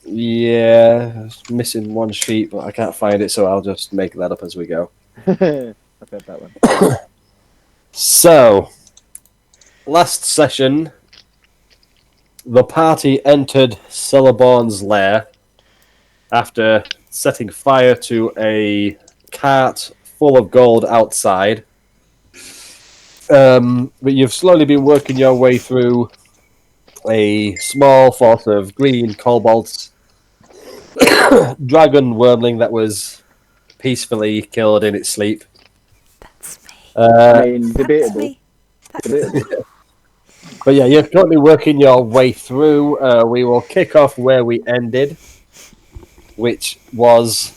Yeah, missing one sheet, but I can't find it, so I'll just make that up as we go. I've heard that one. So, last session, the party entered Celeborn's lair after setting fire to a cart full of gold outside. But you've slowly been working your way through a small force of green kobolds, dragon wormling that was peacefully killed in its sleep. That's me. I mean, That's debatable. me. Debatable. But yeah, you're currently working your way through. We will kick off where we ended, which was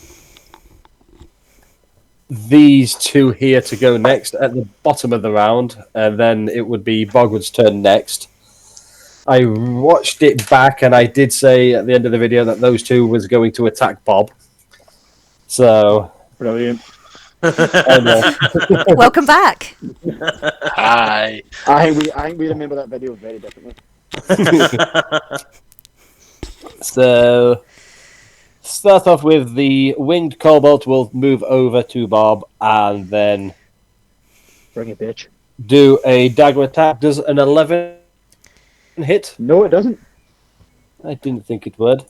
these two here to go next at the bottom of the round, and then it would be Bogrud's turn next. I watched it back, and I did say at the end of the video that those two was going to attack Bob. So, Brilliant. Welcome back. Hi. I think we remember that video very differently. So, start off with the winged cobalt will move over to Bob, and then Bring it, bitch. do a dagger attack. Does an 11 hit? No, it doesn't. I didn't think it would.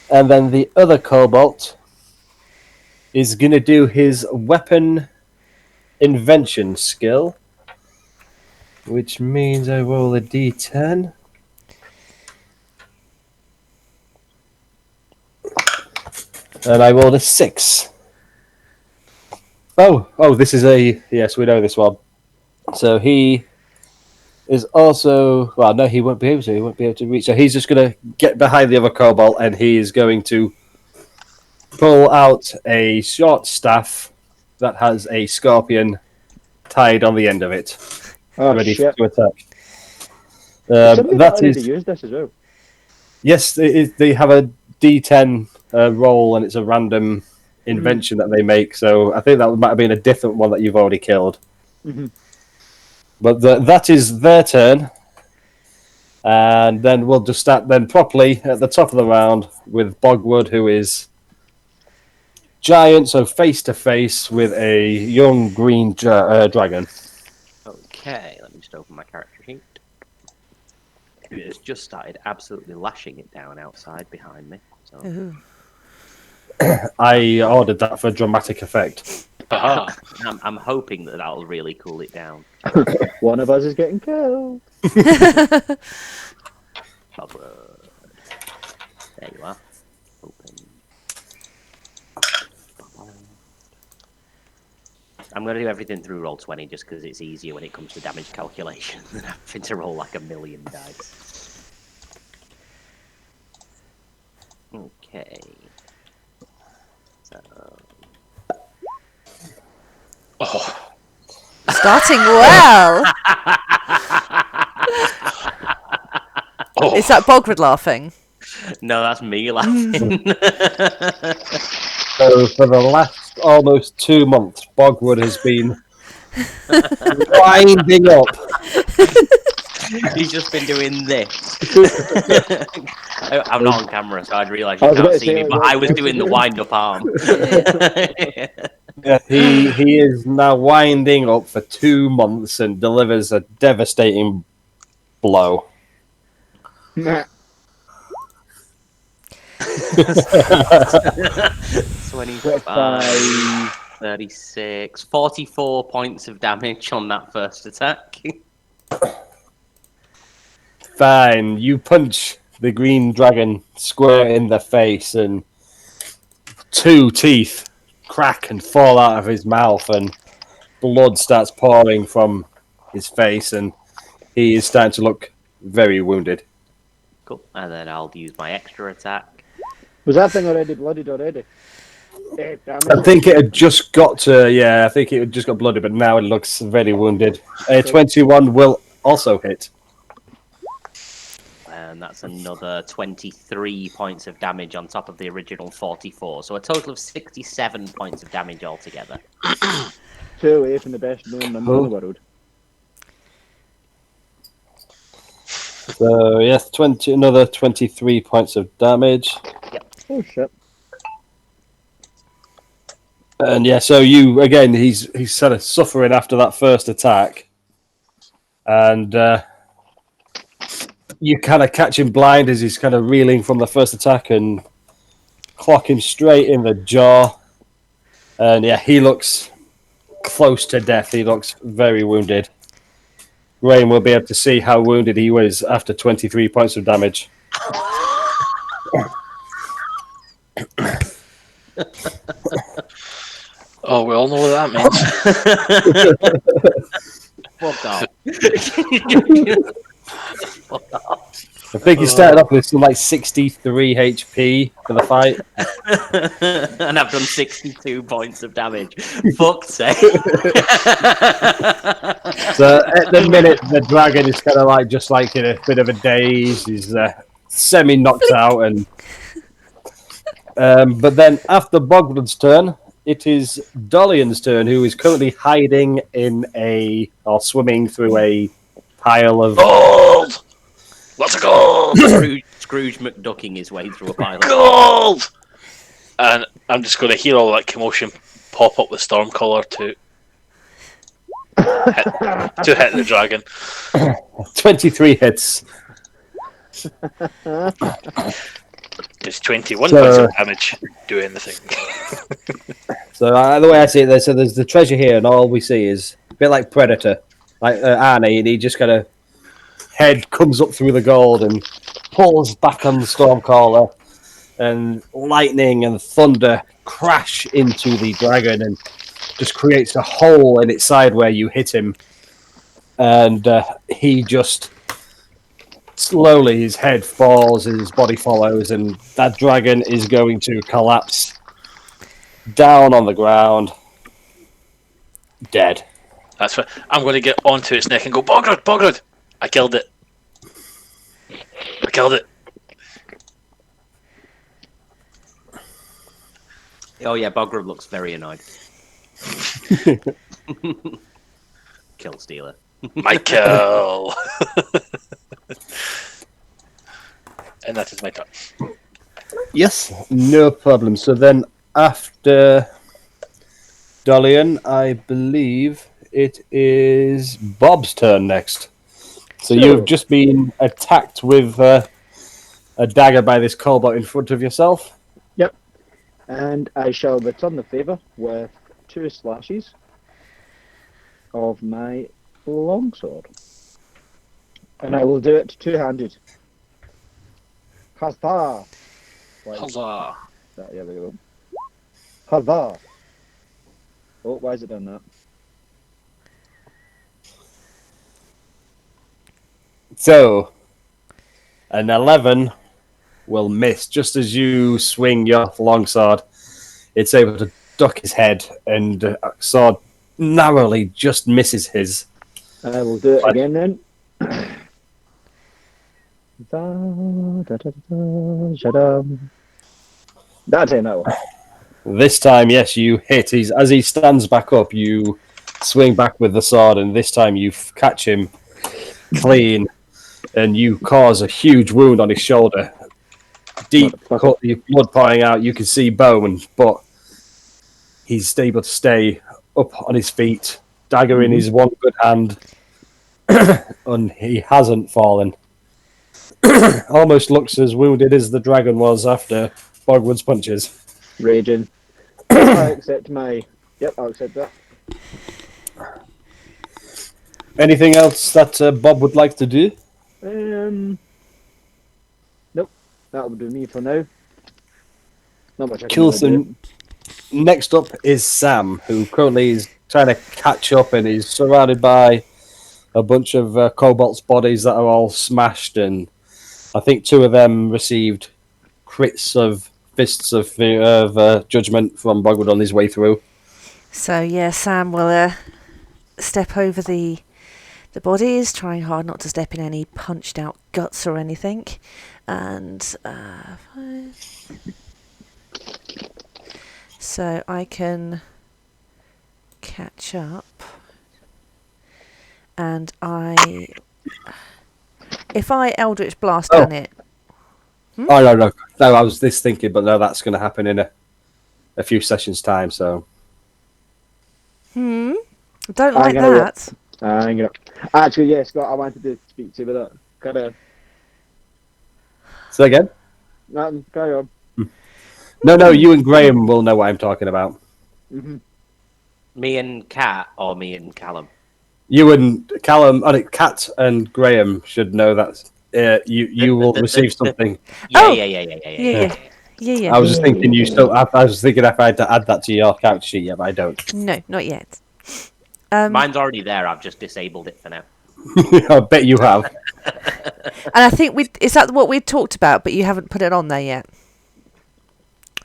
And then the other cobalt is going to do his weapon invention skill, which means I roll a d10. And I rolled a 6. Oh, this is a... Yes, we know this one. So he is also... Well, no, he won't be able to. He won't be able to reach. So he's just going to get behind the other cobalt, and he is going to pull out a short staff that has a scorpion tied on the end of it, Oh, ready shit. to attack. Somebody That already is... used this as well. Yes, they have a d10 roll, and it's a random invention that they make. So I think that might have been a different one that you've already killed. Mm-hmm. But that is their turn. And then we'll just start then properly at the top of the round with Bogrud, who is giant, so face to face with a young green dragon. Okay, let me just open my character sheet. It has just started absolutely lashing it down outside behind me. So. Ooh. I ordered that for dramatic effect. I'm hoping that that'll really cool it down. One of us is getting killed. Bogrud. There you are. Open. I'm going to do everything through Roll20 just because it's easier when it comes to damage calculation than having to roll like a million dice. Okay. So... Oh. Starting well. Oh. Is that Bogrud laughing? No, that's me laughing. So for the last almost 2 months, Bogrud has been winding up. He's just been doing this. I'm not on camera, so I'd realise you I was about can't to see say, me, but I was doing the wind-up arm. Yeah, he is now winding up for 2 months and delivers a devastating blow. Nah. 25, 36, 44 points of damage on that first attack. Fine, you punch the green dragon square in the face, and 2 teeth crack and fall out of his mouth, and blood starts pouring from his face, and he is starting to look very wounded. Cool. And then I'll use my extra attack. Was that thing already bloodied already? I think it had just got to, I think it had just got blooded, but now it looks very wounded. 21 will also hit. And that's another 23 points of damage on top of the original 44. So a total of 67 points of damage altogether. 2 away from the best known number in the world. So yes, another 23 points of damage. Oh shit. And yeah, so you again, he's sort of suffering after that first attack, and you kind of catch him blind as he's kind of reeling from the first attack and clock him straight in the jaw. And yeah, he looks close to death. He looks very wounded. Rain will be able to see how wounded he was after 23 points of damage. Oh, we all know what that means. Fuck off. Fuck off. I think he started off with some like 63 HP for the fight. And I've done 62 points of damage. Fuck's sake. So at the minute, the dragon is kind of like just like in a bit of a daze. He's semi knocked out, and but then after Bogrud's turn, it is Dolion's turn, who is currently hiding in or swimming through a pile of Gold! Lots of gold! Scrooge McDucking his way through a pile of Gold! And I'm just going to hear all that commotion pop up with Stormcaller to hit the dragon. 23 hits. Does 21 So- points of damage do anything? So the way I see it, so there's the treasure here, and all we see is a bit like Predator, like Arnie, and he just kind of head comes up through the gold and pulls back on the Stormcaller, and lightning and thunder crash into the dragon and just creates a hole in its side where you hit him, and he just slowly, his head falls and his body follows, and that dragon is going to collapse down on the ground, dead. That's what I'm going to get onto its neck and go, Bogrud, Bogrud! I killed it. I killed it. Oh yeah, Bogrud looks very annoyed. Kill stealer. Michael! And that is my turn. Yes, no problem. So then after Dolion, I believe it is Bob's turn next. So Sure. you've just been attacked with a dagger by this cobalt in front of yourself. Yep. And I shall return the favour with 2 slashes of my longsword. And I will do it two-handed. Huzzah! Like Huzzah! that, there we go. Huzzah! Oh, why is it done that? So an 11 will miss. Just as you swing your longsword, it's able to duck his head, and sword narrowly just misses his. I will do it Right. again then. Shadam. That's it now. This time, yes, you hit. As he stands back up, you swing back with the sword, and this time you catch him clean, and you cause a huge wound on his shoulder. Deep cut, the blood pouring out. You can see bone, but he's able to stay up on his feet, dagger in his one good hand, and he hasn't fallen. Almost looks as wounded as the dragon was after Bogwood's punches. Raging. I accept my... Yep, I'll accept that. Anything else that Bob would like to do? Nope. That'll do me for now. Not much I can Cool. really do. So next up is Sam, who currently is trying to catch up, and is surrounded by a bunch of Cobalt's bodies that are all smashed, and I think 2 of them received crits of fists of judgment from Bogrud on his way through. So yeah, Sam will step over the bodies, trying hard not to step in any punched out guts or anything, and so I can catch up, and I if I Eldritch Blast Oh. down it, Oh no, I was this thinking, but no, that's going to happen in a few sessions time. So I don't I'm like gonna that. Actually, yeah, Scott, I wanted to speak to you about that. say again. Nothing, carry on. No, you and Graham will know what I'm talking about. Mm-hmm. Me and Kat, or me and Callum? You and Callum, Kat and Graham should know that you will receive something. Yeah, Oh! yeah. Yeah. I was just thinking you still. I was thinking if I had to add that to your character sheet, yeah, but I don't. No, not yet. Mine's already there. I've just disabled it for now. I bet you have. And I think is that what we talked about, but you haven't put it on there yet.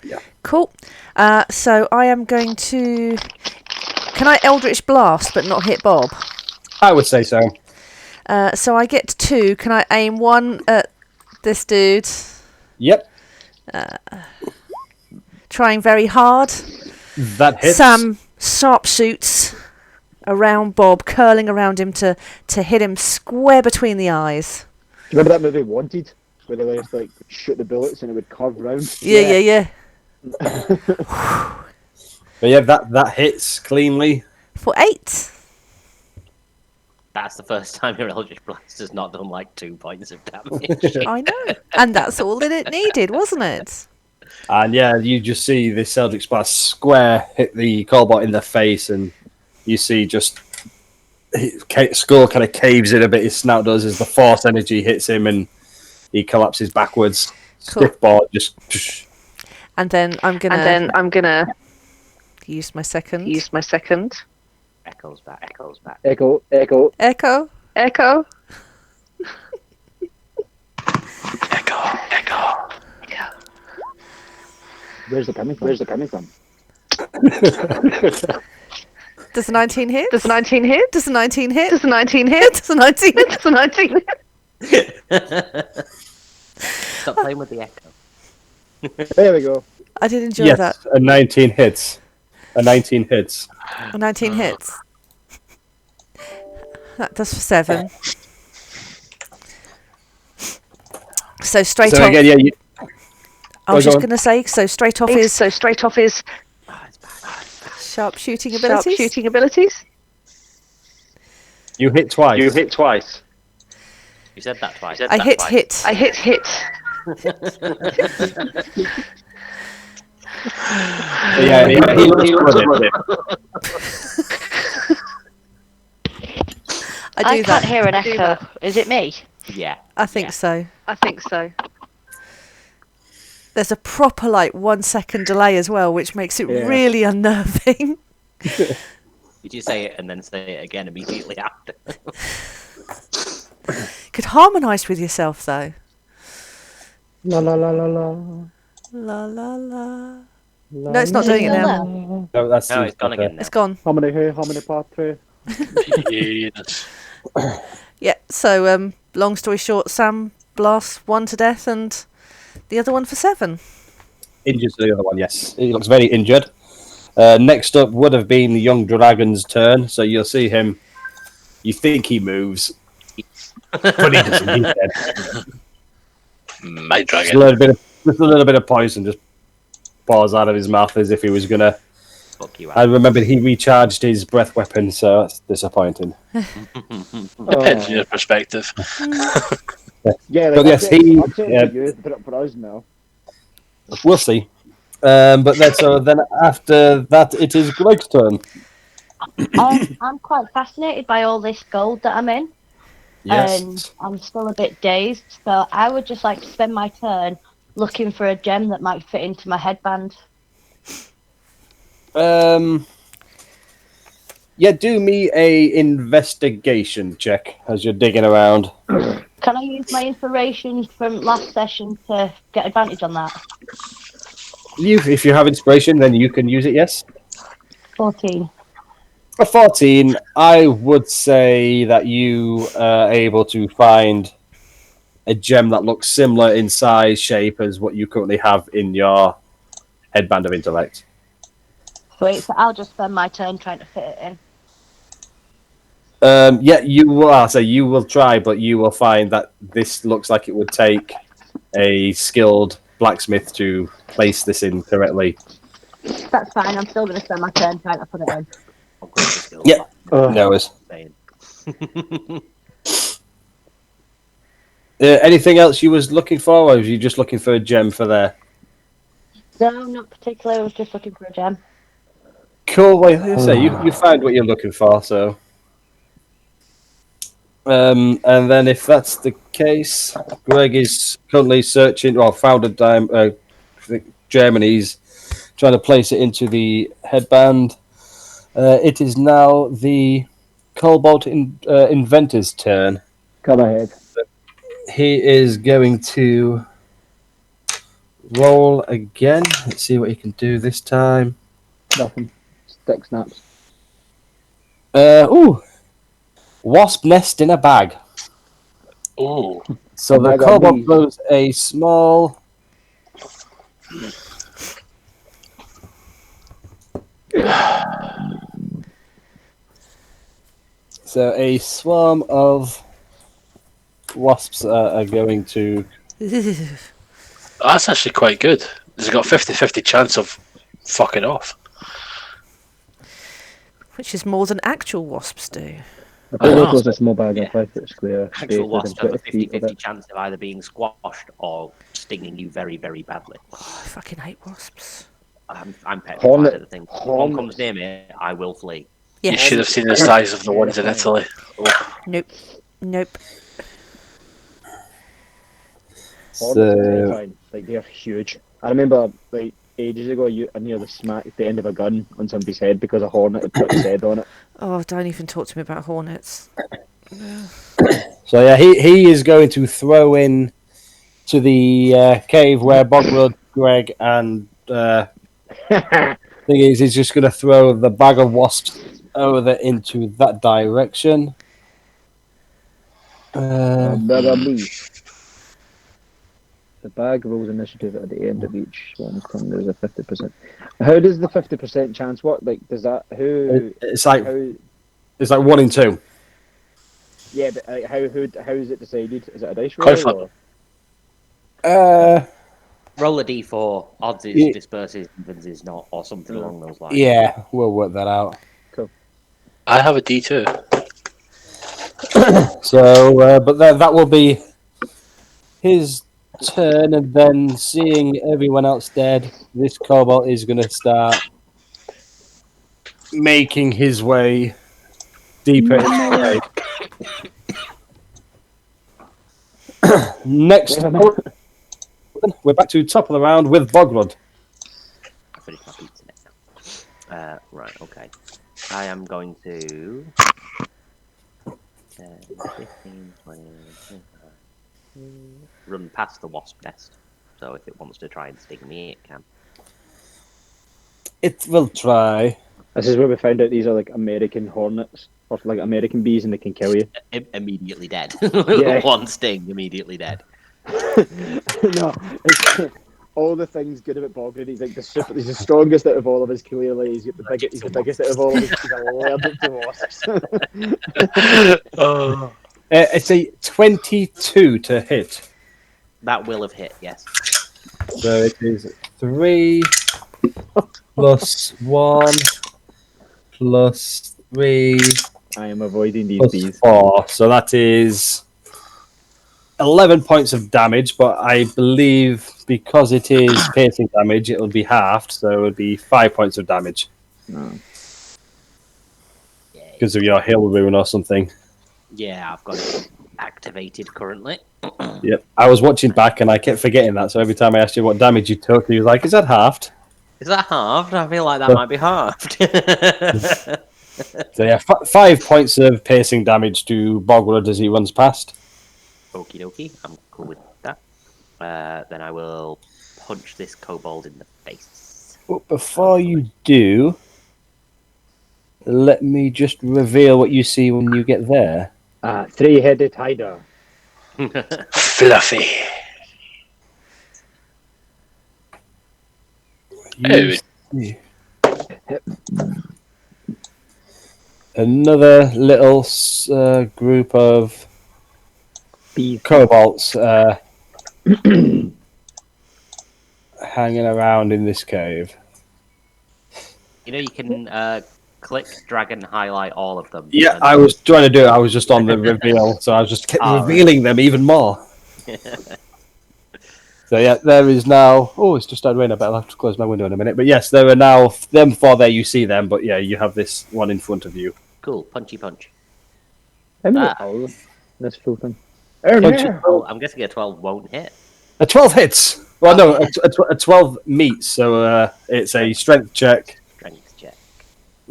Yeah. Cool. So I am going to. Can I Eldritch Blast but not hit Bob? I would say so. So I get 2. Can I aim 1 at this dude? Yep, Trying very hard. that hits. Sam sharpshoots around Bob, curling around him to hit him square between the eyes. Remember that movie Wanted, where they just like shoot the bullets and it would curve round? Yeah. But yeah, that hits cleanly. For 8. That's the first time your Eldritch Blast has not done like 2 points of damage. I know. And that's all that it needed, wasn't it? And yeah, you just see this Eldritch Blast square hit the Cobalt in the face, and you see just his skull kind of caves in a bit. His snout does as the force energy hits him, and he collapses backwards. Cool. Stiff board, just. And then I'm gonna use my second. Echoes back. Echo. Echo. Echo. Where's the coming from? Does the 19 hit? Does the 19 hit? Does the 19 hit? Does the 19 hit? Does the 19 hit? Does the 19 hit? Stop playing with the echo. There we go. I did enjoy Yes, that. a 19 hits. A 19 hits. 19 hits. That does for 7. So straight So off. again, yeah, I was go just on. going to say, so straight off is So straight off his sharp shooting abilities. shooting abilities. you hit twice. You said that twice. I hit. I hit. Yeah, he looks good. I do I that. can't hear an echo. Is it me? Yeah. I think so. I think so. There's a proper 1 second delay as well, which makes it Yeah. really unnerving. Did you say it and then say it again immediately after? Could harmonise with yourself though. La la la la la. La la la. No, it's not doing it now. No, that's No, it's gone again now. It's gone. How many part 3? Yes. Yeah. So, long story short, Sam blasts 1 to death and the other one for 7. Injured to the other one, yes. He looks very injured. Next up would have been the young dragon's turn, so you'll see him. You think he moves, but he doesn't. He's dead. My Just a dragon. little bit of poison just pours out of his mouth as if he was gonna. Fuck you I out. remembered he recharged his breath weapon, so that's disappointing. Depends on your perspective. Yeah, But yes, I'm he- saying yeah. for you, but up for us now. We'll see. But then after that, it is Greg's turn. I'm quite fascinated by all this gold that I'm in. Yes. I'm still a bit dazed, so I would just like to spend my turn looking for a gem that might fit into my headband. Yeah, do me a investigation check as you're digging around. Can I use my inspiration from last session to get advantage on that? If you have inspiration, then you can use it, yes? 14. For 14, I would say that you are able to find a gem that looks similar in size, shape as what you currently have in your headband of intellect. Sweet, so I'll just spend my turn trying to fit it in. Yeah, you will. I'll say you will try, but you will find that this looks like it would take a skilled blacksmith to place this in correctly. That's fine. I'm still going to spend my turn trying to put it in. I'll go for skill. Yeah. No worries. Anything else you was looking for, or was you just looking for a gem for there? No, not particularly. I was just looking for a gem. Cool. Well, like I say, you find what you're looking for, so. And then if that's the case, Greg is currently searching, or found a gem, and he's trying to place it into the headband. It is now the Cobalt Inventor's turn. Come ahead. He is going to roll again. Let's see what he can do this time. Nothing. Stick snaps. Wasp nest in a bag. Ooh. So the bag of Cobalt bees. throws a small. So a swarm of wasps are going to. That's actually quite good. He's got 50-50 chance of fucking off. Which is more than actual wasps do. The big Oh. was a small bag in 5 foot square. Actual space wasp within has a 20 feet of 50-50 it. chance of either being squashed or stinging you very, very badly. I fucking hate wasps. I'm petrified Hornet- of the thing. If one hornets. comes near me, I will flee. Yes. You should have seen the size of the ones in Italy. Nope. Nope. Hornets are So terrifying. Like, they're huge. I remember, like, ages ago, I nearly smacked the end of a gun on somebody's head because a hornet had put its head on it. Oh, don't even talk to me about hornets. yeah, he is going to throw in to the cave where Bogrud, Greg, and thing is, he's just going to throw the bag of wasps over into that direction. Another me. The bag rolls initiative at the end of each swarm's turn. There's a 50%. How does the 50% chance work? Like, does that It's like how? it's like 1 in 2. Yeah, but how is it decided? Is it a dice Coin roll? flip. Or? Roll a d4. Odds is Yeah. disperses, evens is not, or something along those lines. Yeah, we'll work that out. I have a D2. So, but that will be his turn, and then seeing everyone else dead, this Cobalt is going to start making his way deeper into the cave. Next, we're back to top of the round with Bogrud. I finished my pizza now. Right, okay. I am going to 10, 15, 20, 25, run past the wasp nest. So if it wants to try and sting me, it can. It will try. This is where we found out these are like American hornets or like American bees, and they can kill you. Immediately dead. Yeah. One sting, immediately dead. No, it's, all the things good about Bogrud. He's like he's the strongest out of all of us. Clearly, he's the biggest out of all of us. He's allergic to wasps. Oh. It's a 22 to hit. That will have hit, yes. So it is 3 plus 1 plus 3 I am avoiding these plus bees. 4. So that is 11 points of damage, but I believe because it is piercing damage, it'll be halved, so it would be 5 points of damage No. because of your heal rune or something. Yeah, I've got it activated currently. Yep. I was watching back and I kept forgetting that, so every time I asked you what damage you took, you was like, is that halved? Is that halved? I feel like that might be halved. So yeah, 5 points of piercing damage to Bogrud as he runs past. Okie dokie, I'm cool with that. Then I will punch this kobold in the face. But before you do, let me just reveal what you see when you get there. Three-headed hider. Fluffy. You see another little group of Beef. kobolds hanging around in this cave. You know, you can click, drag, and highlight all of them. Yeah, and I was trying to do it. I was just on the reveal, so I was just kept revealing them even more. So yeah, there is now. Oh, it's just started raining. I bet I'll have to close my window in a minute. But yes, there are now them four there. You see them, but yeah, you have this one in front of you. Cool, punchy punch. How many Ah. are there? This full thing. Oh, I'm guessing a 12 won't hit. A 12 hits. Well, no, a 12 meets. So it's a strength check Strength check.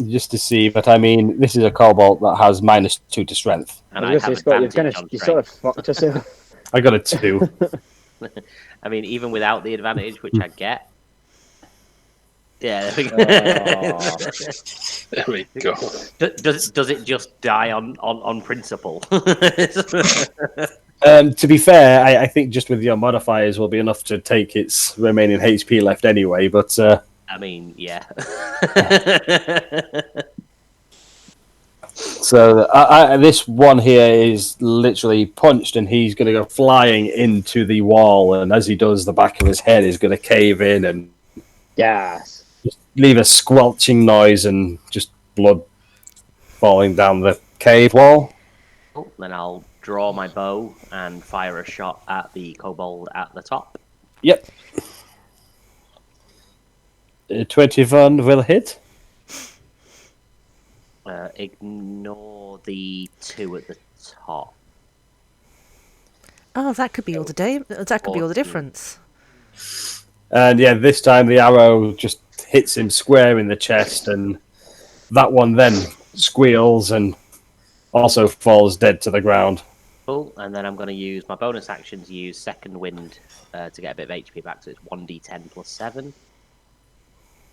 just to see. But I mean, this is a kobold that has -2 to strength. And I I was have gonna say, Scott, advantage on you sort of strength. fucked yourself. I got a 2. I mean, even without the advantage, which I get. Yeah, there we go. Oh. There we go. Does it just die on principle? To be fair, I think just with your modifiers will be enough to take its remaining HP left anyway. But I mean, yeah. so this one here is literally punched, and he's going to go flying into the wall. And as he does, the back of his head is going to cave in and Yes. just leave a squelching noise and just blood falling down the cave wall. Cool. Then I'll draw my bow and fire a shot at the kobold at the top. Yep. 21 will hit. Ignore the 2 at the top. Oh, that could be all the day. That could be all the difference. And yeah, this time the arrow just hits him square in the chest, and that one then squeals and also falls dead to the ground. Cool. And then I'm going to use my bonus action to use Second Wind to get a bit of HP back. So it's 1d10 plus 7.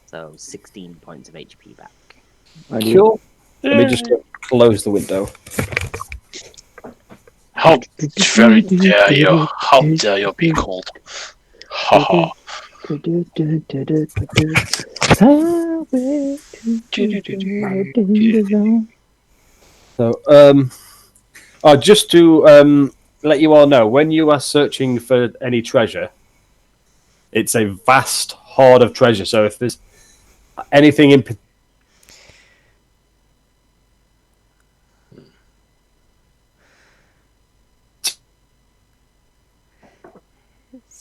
So 16 points of HP back. Cool. Let me just close the window. How very dare you? How dare you be cold? Ha ha. So, just to let you all know, when you are searching for any treasure, it's a vast hoard of treasure. So if there's anything in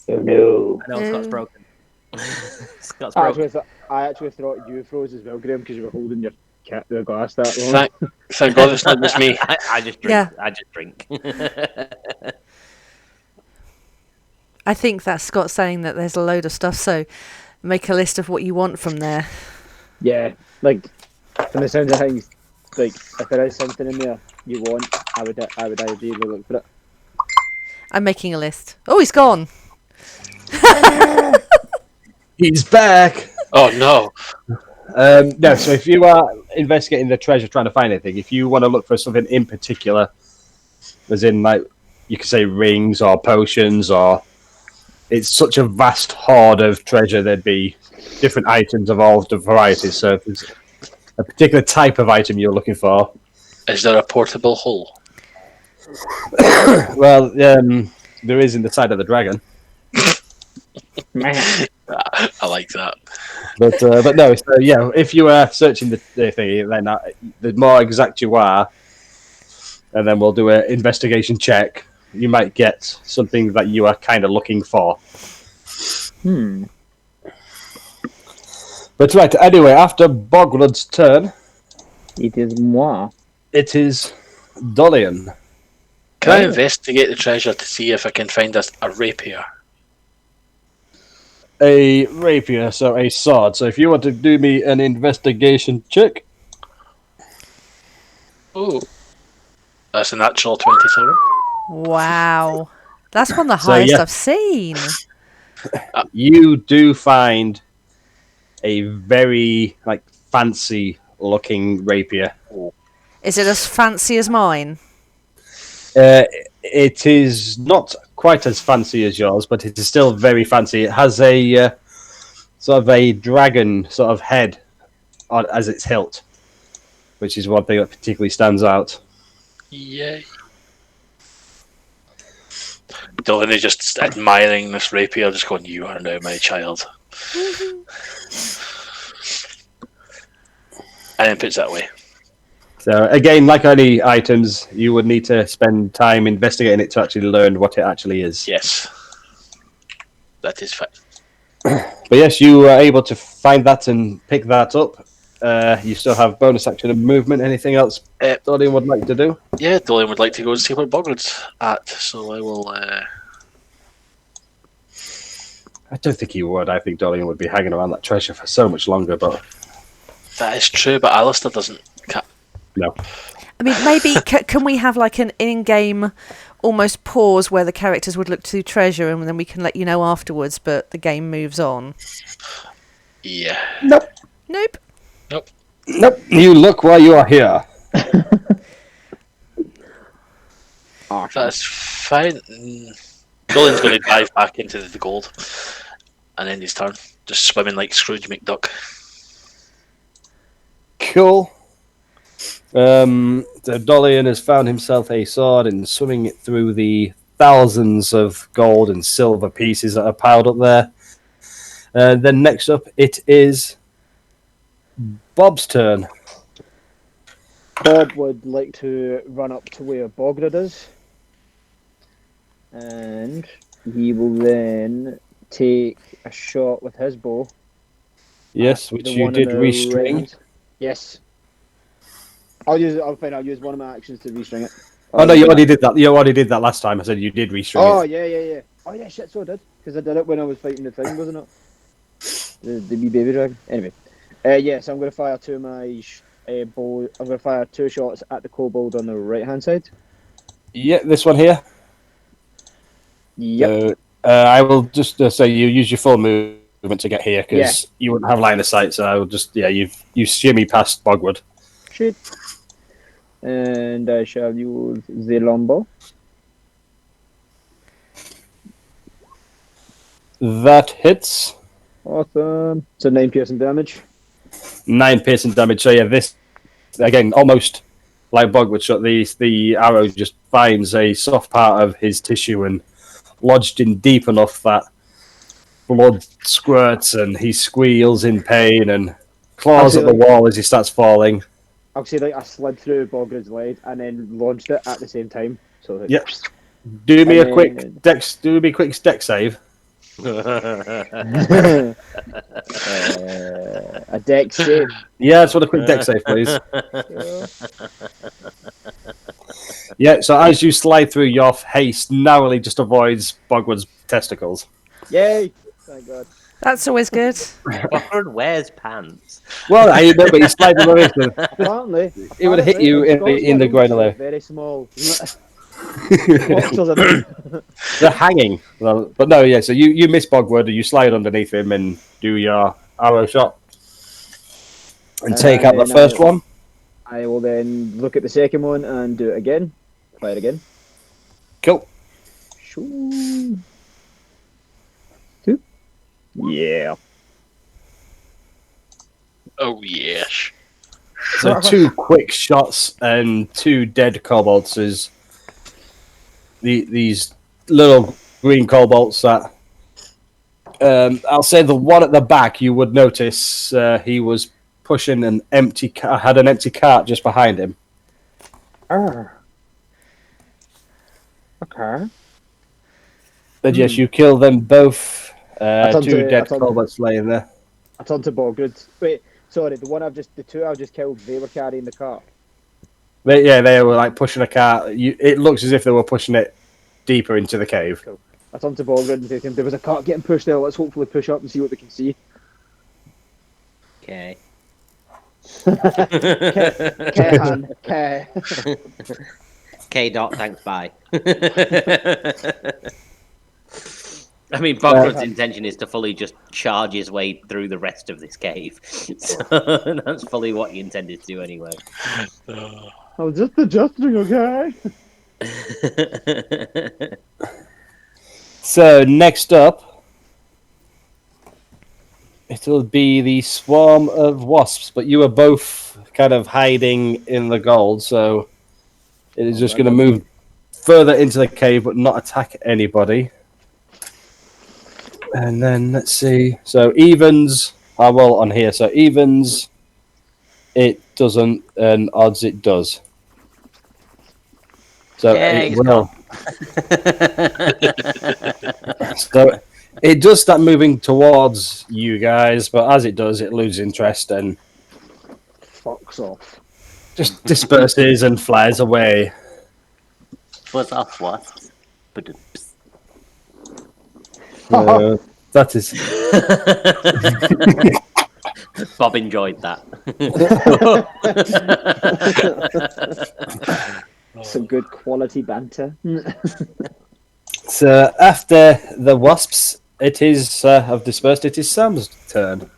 Oh no. I know Scott's broken. Scott's broken. I actually thought you froze as well, Graham, because you were holding your the glass that long. Thank God it's not just me. I just drink. Yeah. I just drink. I think that's Scott saying that there's a load of stuff, so make a list of what you want from there. Yeah, like from the sound of things, like if there is something in there you want, I would ideally look for it. I'm making a list. Oh, he's gone. He's back. Oh no. No, so if you are investigating the treasure, trying to find anything, if you want to look for something in particular, as in, like, you could say rings or potions, or it's such a vast hoard of treasure, there'd be different items of all the varieties. So if there's a particular type of item you're looking for, Is there a portable hole? well, there is in the side of the dragon. I like that. But no, so yeah, if you are searching the thing, then the more exact you are, and then we'll do an investigation check, you might get something that you are kind of looking for. But right, anyway, after Bogrud's turn, It is moi. it is Dolion. Can I investigate the treasure to see if I can find a rapier? A rapier, so a sword. So if you want to do me an investigation check, Oh, that's a natural 27. Wow. That's one of the So, highest yeah. I've seen. you do find a very fancy looking rapier. Is it as fancy as mine? It is not quite as fancy as yours, but it is still very fancy. It has a sort of a dragon sort of head as its hilt. which is one thing that particularly stands out. Yay. Dolion is just admiring this rapier, just going, "You are now my child." And then puts that away. So again, like any items, you would need to spend time investigating it to actually learn what it actually is. Yes. That is fact. But yes, you are able to find that and pick that up. You still have bonus action and movement. Anything else Dolion would like to do? Yeah, Dolion would like to go and see where Bogrud's at, so I will... I don't think he would. I think Dolion would be hanging around that treasure for so much longer, but... That is true, but Alistair doesn't... No. I mean, maybe can we have like an in-game almost pause where the characters would look to treasure and then we can let you know afterwards, but the game moves on? Yeah. Nope. Nope. Nope. You look while you are here. That's fine. Dolion's going to dive back into the gold and end his turn. Just swimming like Scrooge McDuck. Cool. So Dolion has found himself a sword and swimming it through the thousands of gold and silver pieces that are piled up there. Then next up, it is Bob's turn. Bob would like to run up to where Bogrud is, and he will then take a shot with his bow. Yes, which The you one did on the restring. right. Yes. I'll use one of my actions to restring it. Oh no, you already did that. You already did that last time. I said you did restring Oh it. yeah. Oh yeah, shit, so I did. Because I did it when I was fighting the thing, wasn't it? The wee baby dragon. Anyway. Yes, I'm going to fire bow. I'm going to fire 2 shots at the kobold on the right hand side. Yeah, this one here. Yep. I will just say you use your full movement to get here because you wouldn't have line of sight. So I will just you shimmy past Bogwood. Shoot. And I shall use the longbow. That hits. Awesome. So 9 piercing damage. 9 piercing damage. So yeah, this again almost like Bogwood shot. The arrow just finds a soft part of his tissue and lodged in deep enough that blood squirts and he squeals in pain and claws at the wall as he starts falling. I'll say like I slid through Bogrud's leg and then launched it at the same time. So like, Yep. Do me a quick then- dex save. A dex save. Yeah, just want a quick dex save, please. Yeah, so as you slide through, your haste narrowly just avoids Bogwood's testicles. Yay! Thank God. That's always good. Bogrud wears pants. Well, I know, but you slide them away. So Apparently, it would hit you in the groin alone. Very small. Boxers are big. They're hanging. Well, but no, yeah, so you miss Bogwood, you slide underneath him and do your arrow shot. And take out the first one. I will then look at the second one and do it again. Fire again. Cool. Shoo. 2. Yeah. Oh, yes. So 2 quick shots and 2 dead kobolds is these little green kobolds that I'll say the one at the back you would notice he was pushing an empty had an empty cart just behind him. Okay. But yes, you kill them both. That's 2 dead that's kobolds laying there. I turned to Bogrud. Wait, sorry, the 2 I've just killed, they were carrying the cart. They were like pushing a cart. It looks as if they were pushing it deeper into the cave. Cool. I turned to Bogrud and said, there was a cart getting pushed there, let's hopefully push up and see what they can see. Okay. K. K dot, thanks, bye. I mean, Bogrud's intention is to fully just charge his way through the rest of this cave. So that's fully what he intended to do anyway. I was just adjusting, okay? So next up It'll be the swarm of wasps, but you are both kind of hiding in the gold, so it is just going to move further into the cave, but not attack anybody. And then let's see. So evens are well on here. So evens, it doesn't, and odds it does. So Yeah, it he's will. gone. So it does start moving towards you guys, but as it does, it loses interest and Fucks off. just disperses and flies away. Fuzz off wasps. Ba-dum-ps. That is. Bob enjoyed that. Some good quality banter. So after the wasps, it is have dispersed. It is Sam's turn.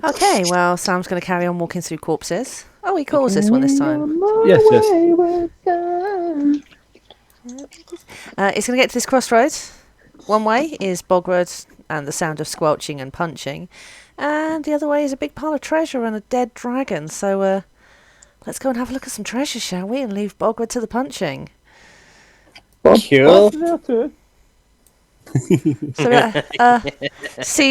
Okay, well, Sam's going to carry on walking through corpses. Oh, he calls this one this time. Yes, yes. It's going to get to this crossroads. One way is Bogrud and the sound of squelching and punching, and the other way is a big pile of treasure and a dead dragon. So let's go and have a look at some treasure, shall we? And leave Bogrud to the punching. Cool. So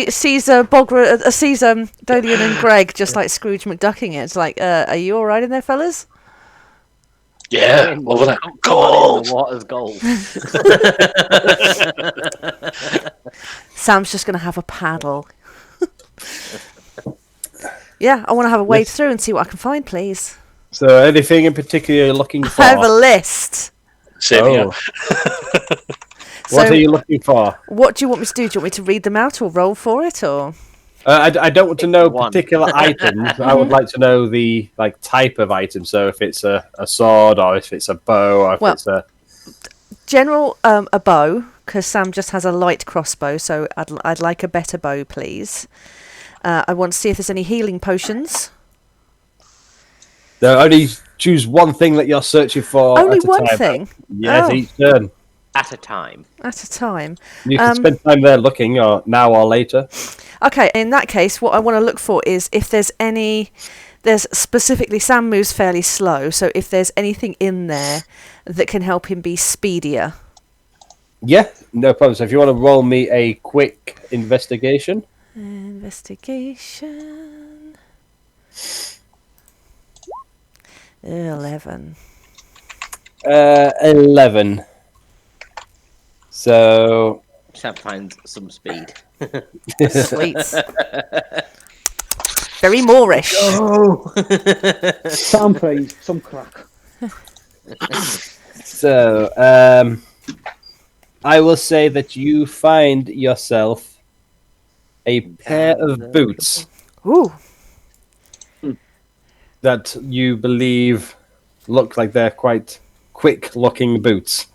sees Bogrud, sees Dolion and Greg just like Scrooge McDucking it. It's like, are you all right in there, fellas? Yeah, over there. Come on in, the water's gold. Sam's just going to have a paddle. Yeah, I want to have a wade through and see what I can find, please. So anything in particular you're looking for? I have a list. Same here. What So- are you looking for? What do you want me to do? Do you want me to read them out or roll for it, or? I don't want to know One. particular items. I would like to know the type of item. So if it's a sword, or if it's a bow, or if it's a General, a bow, because Sam just has a light crossbow, so I'd like a better bow, please. I want to see if there's any healing potions. no, only choose one thing that you're searching for. Only at a one time. thing? Yes, Oh. each turn. At a time. At a time. You can spend time there looking, or now or later. Okay, in that case, what I want to look for is if there's any... There's specifically, Sam moves fairly slow, so if there's anything in there that can help him be speedier. Yeah, no problem. So if you want to roll me a quick investigation. Investigation... 11. 11. So Sam finds some speed. Sweet. Very Moorish. Some praise, some crack. So, I will say that you find yourself a pair of boots Ooh. that you believe look like they're quite quick-looking boots.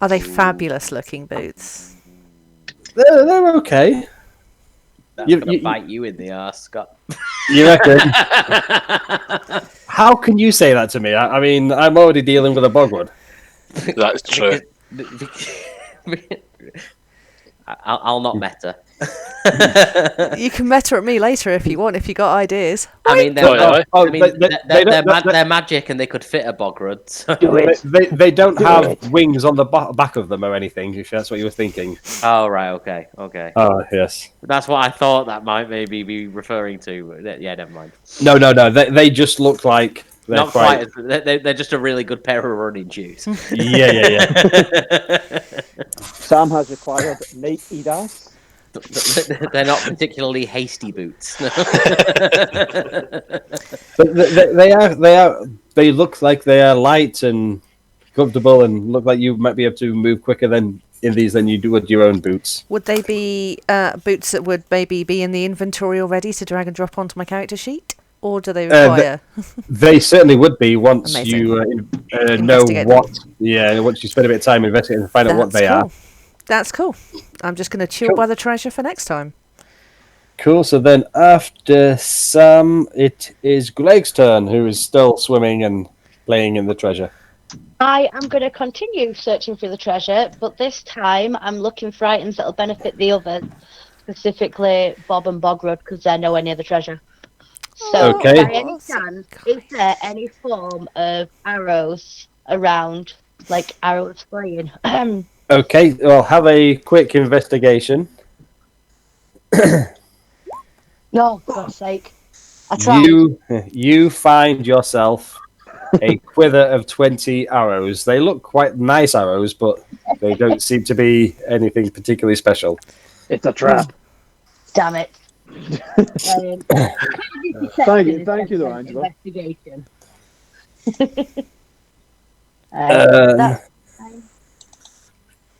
Are they fabulous looking boots? They're okay. That's You- gonna you- bite you in the arse, Scott. You reckon? How can you say that to me? I mean, I'm already dealing with a Bogrud. That's true. I'll not meta. You can meta at me later if you want, if you got ideas. I mean, Oh, yeah. they're magic and they could fit a Bogrud. So. They don't have wings on the back of them or anything, if that's what you were thinking. Oh, right, okay. Oh, yes. That's what I thought that might maybe be referring to. Yeah, never mind. No. They just look like they're Not quite. They're just a really good pair of running shoes. Yeah. Sam has acquired Nate Edas. They're not particularly hasty boots. But they look like they are light and comfortable, and look like you might be able to move quicker than you do with your own boots. Would they be boots that would maybe be in the inventory already to drag and drop onto my character sheet? Or do they require... They certainly would be once Amazing. you know Investigate what. Yeah, once you spend a bit of time investigating and find out what they are. That's cool. I'm just going to chill Cool. by the treasure for next time. Cool. So then after Sam, it is Greg's turn, who is still swimming and playing in the treasure. I am going to continue searching for the treasure, but this time I'm looking for items that will benefit the others. specifically Bob and Bogrud because they're nowhere near the treasure. So, Okay. by any chance, is there any form of arrows around, like arrows flying? Okay, well, have a quick investigation. No, for God's sake. I tried. You find yourself a quiver of 20 arrows. They look quite nice arrows, but they don't seem to be anything particularly special. It's a trap. Damn it. Thank you, though, Angela. Investigation. Um, Do I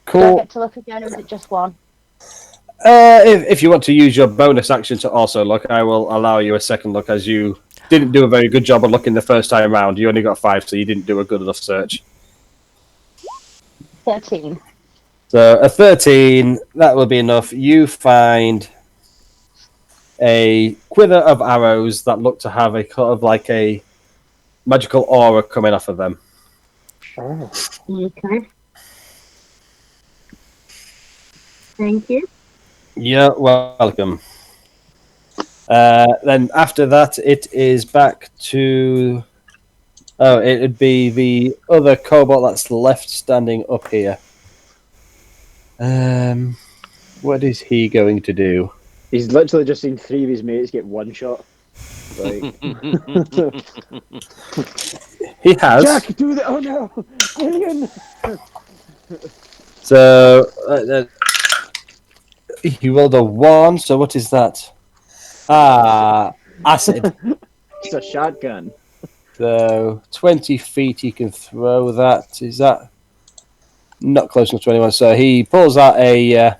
Cool. get to look again, or is it just one? If you want to use your bonus action to also look, I will allow you a second look, as you didn't do a very good job of looking the first time round. You only got 5, so you didn't do a good enough search. 13. So a 13, that will be enough. You find a quiver of arrows that look to have a kind of like a magical aura coming off of them. Oh. Okay. Thank you. You're welcome. Then after that, it is back to... Oh, it would be the other kobold that's left standing up here. What is he going to do? He's literally just seen 3 of his mates get one shot. Like, He has. Jack, do the... Oh no! Dolion! So, he rolled a 1, so what is that? Acid. It's a shotgun. So, 20 feet he can throw that. Is that not close enough to anyone? So he pulls out a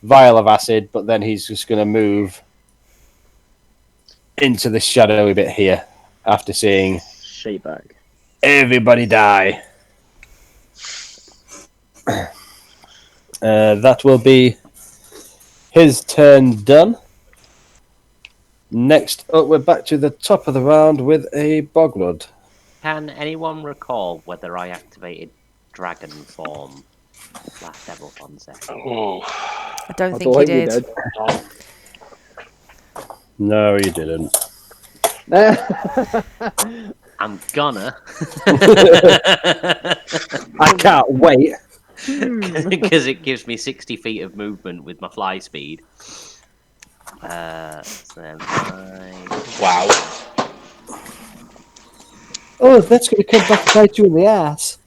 vial of acid, but then he's just going to move into the shadowy bit here after seeing Shite back. everybody die. That will be his turn done. Next up, we're back to the top of the round with a Bogrud. Can anyone recall whether I activated dragon form last Evalthon session? Oh, I don't I think thought you did. No, you didn't. I'm gonna. I can't wait. Because it gives me 60 feet of movement with my fly speed. So then wow. Oh, that's going to come back and bite you in the ass.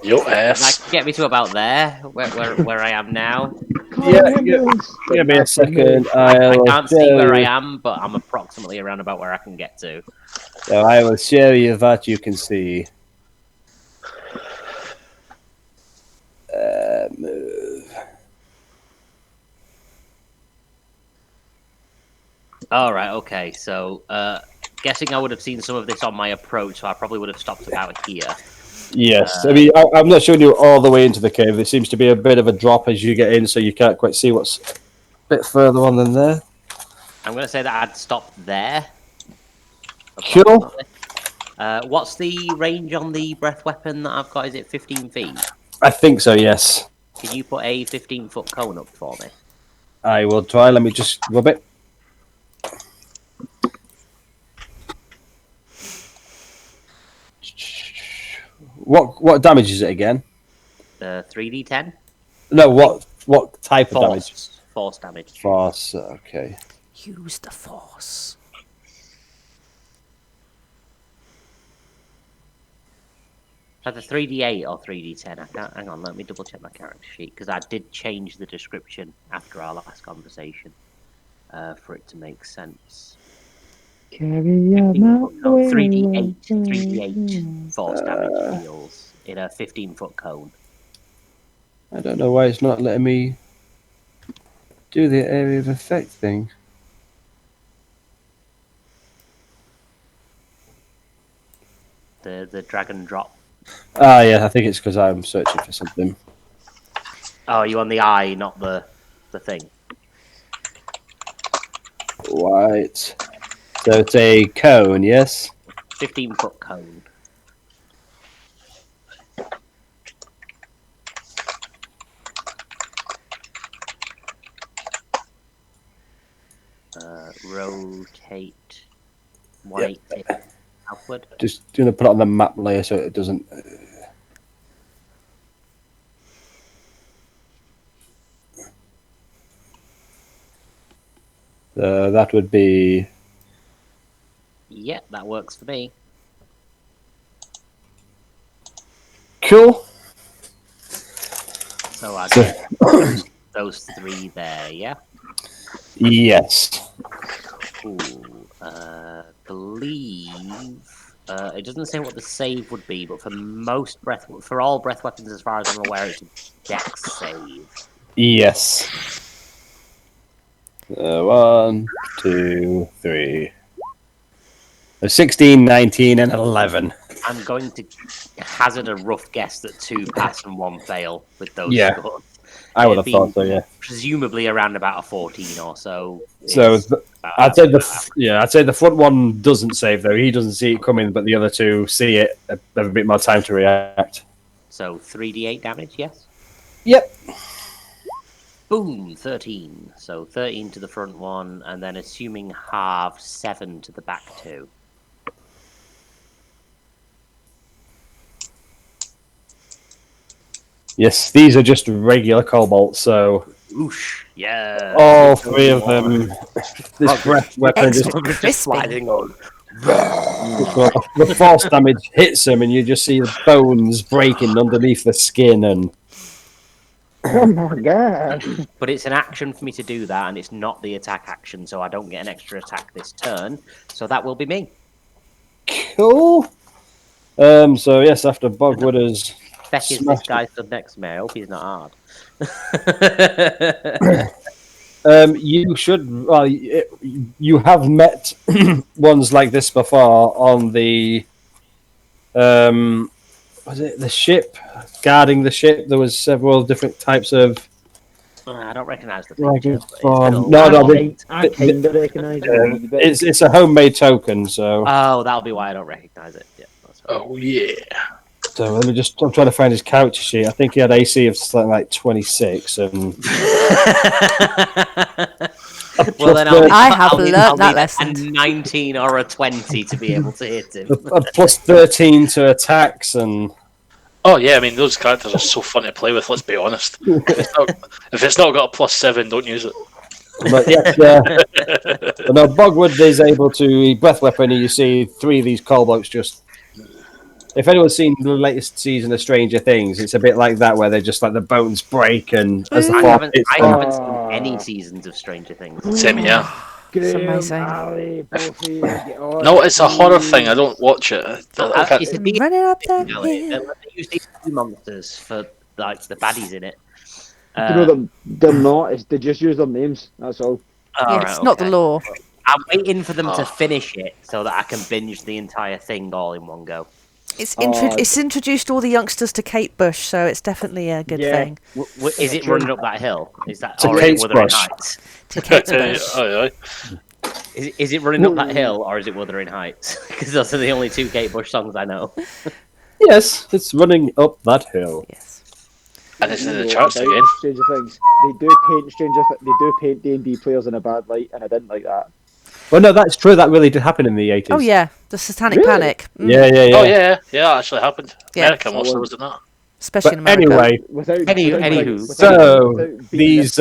Your That ass. can get me to about there, where I am now. Give me a second. I can't see where I am, but I'm approximately around about where I can get to. So I will show you that you can see. Move. All right, okay. So, guessing I would have seen some of this on my approach, so I probably would have stopped about here. Yes, I mean, I'm not showing you all the way into the cave. There seems to be a bit of a drop as you get in, so you can't quite see what's a bit further on than there. I'm going to say that I'd stopped there. Sure. What's the range on the breath weapon that I've got? Is it 15 feet? I think so, yes. Can you put a 15-foot cone up for me? I will try. Let me just rub it. What damage is it again? 3d10? No, what type of damage? Force damage. Force, okay. Use the force. Either 3d8 or 3d10. I can't. Hang on, let me double check my character sheet because I did change the description after our last conversation for it to make sense. 3d8 force damage deals in a 15-foot cone. I don't know why it's not letting me do the area of effect thing. The dragon drop. Ah, yeah, I think it's because I'm searching for something. Oh, you on the eye, not the thing. Right. So it's a cone, yes? 15-foot cone. Rotate 180 outward. Just going to put it on the map layer so it doesn't. That would be. Yeah, that works for me. Cool. So I get those 3 there, yeah? Yes. Ooh, believe it doesn't say what the save would be, but for all breath weapons, as far as I'm aware, it's a dex save. Yes. 1, 2, 3. 16, 19, and 11. I'm going to hazard a rough guess that 2 pass and 1 fail with those Yeah. scores. I would have thought so. Yeah. Presumably around about a 14 or so. So I'd say the front one doesn't save though. He doesn't see it coming, but the other 2 see it. Have a bit more time to react. So 3d8 damage, yes. Yep. Boom, 13. So 13 to the front one, and then assuming half, 7 to the back 2. Yes, these are just regular cobalt, so Oosh, yeah. all 3 of them. This breath weapon Extra just crispy. sliding on. the force damage hits them, and you just see the bones breaking underneath the skin. And Oh my god. But it's an action for me to do that, and it's not the attack action, so I don't get an extra attack this turn. So that will be me. cool. So yes, after Bogwood has Beck is this smashed guy stood next to me. I hope he's not hard. you should. Well, you have met ones like this before on the. Was it the ship? Guarding the ship, there was several different types of. I don't recognise the Dragon picture. But it's form. been a No, while. no, I kind of recognise it. But it's a homemade token. So Oh, that'll be why I don't recognise it. Yeah, that's right. Oh yeah. so let me just. I'm trying to find his character sheet. I think he had AC of something like 26, and Well, then I have learnt I'll that need lesson. a 19 or a 20 to be able to hit him. a plus 13 to attacks, and Oh yeah, I mean those characters are so fun to play with. Let's be honest. If it's not got a +7, don't use it. but yes, but now Bogwood is able to breath weapon, and you see 3 of these cobolts just. If anyone's seen the latest season of Stranger Things, it's a bit like that, where they're just like the bones break, and as the I force haven't, hits I them, haven't seen any seasons of Stranger Things. Same here. Graham, amazing. Ali, both of you, get on No, it, it's a horror please. thing. I don't watch it. I can't- It's a I'm D&D running up that They hill. use these monsters for like the baddies in it. You know, they're not. They just use their names. That's all. Yes, not the law. I'm waiting for them to finish it so that I can binge the entire thing all in one go. It's Oh, it's introduced all the youngsters to Kate Bush, so it's definitely a good Yeah. thing. Is it running up that hill? Is that To or is Kate's it Wuthering Bush. Heights? To Kate Bush. Aye, aye. Is it running up that hill or is it Wuthering Heights? Because those are the only 2 Kate Bush songs I know. yes, it's running up that hill. Yes. And it's in the About charts again. Stranger Things. They do paint D&D players in a bad light, and I didn't like that. Well, no, that's true. That really did happen in the 80s. Oh yeah, the Satanic Really? Panic. Yeah. Oh yeah, that actually happened. Yeah. America mostly, was it not? Especially in But America. anyway, Anywho. so these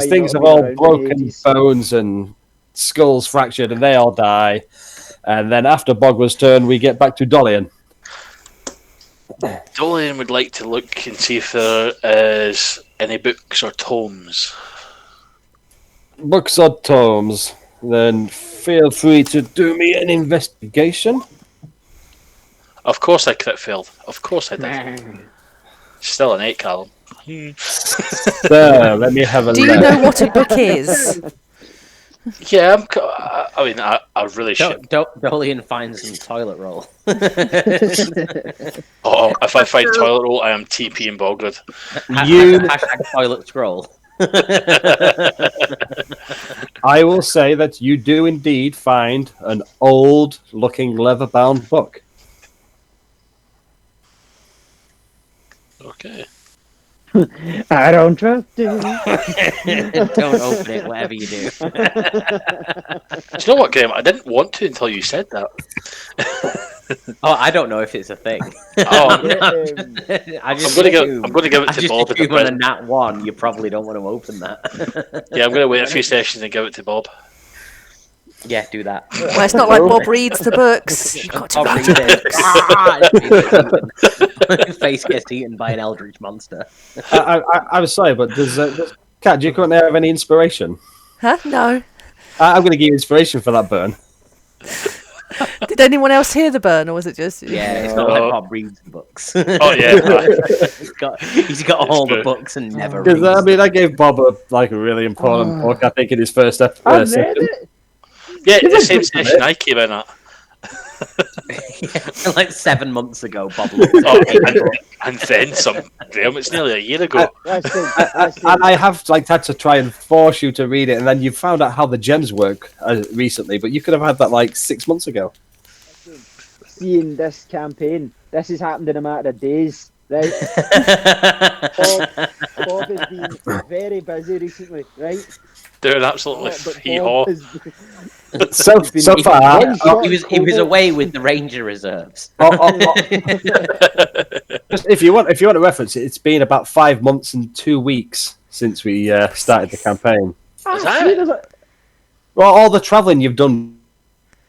things have all broken bones. bones and skulls fractured, and they all die. And then after Bogwa's turn, we get back to Dolion. Dolian would like to look and see if there is any books or tomes. Books or tomes. Then feel free to do me an investigation. Of course I crit failed. Of course I did. Still an 8, Callum. So let me have a Do look. you know what a book is? Yeah, I really should. Dolian finds some toilet roll. Oh, if I find toilet roll, I am TP in Bogrud. Hashtag toilet scroll. I will say that you do indeed find an old-looking leather-bound book. Okay. I don't trust you. Don't open it, whatever you do. Do you know what, Graham? I didn't want to until you said that. Oh, I don't know if it's a thing. Oh, Yeah, I'm going to give it to Bob at the on a present. nat 1. You probably don't want to open that. Yeah, I'm going to wait a few sessions and give it to Bob. Yeah, do that. Well, it's not like Bob reads the books. You've got to Bob read reads it. it. His face gets eaten by an eldritch monster. I was sorry, but does Kat, do you currently have any inspiration? Huh? No. I'm going to give you inspiration for that burn. Did anyone else hear the burn, or was it just? Yeah, it's not like Bob reads books. Oh, yeah. he's got all the books and never reads. Because I mean, I gave Bob a really important book. I think in his first I episode. read it. Yeah, the same session I came in at. Like 7 months ago, Bob looked at Oh, it. and then some, Graham. It's nearly a year ago. And I have had to try and force you to read it, and then you found out how the gems work recently. But you could have had that 6 months ago. Seeing this campaign, this has happened in a matter of days, right? Bob has been very busy recently, right? Doing absolutely hee-haw. So far, he was away with the Ranger reserves. Just if you want to reference it, it's been about 5 months and 2 weeks since we started the campaign. Is that it? Well, all the travelling you've done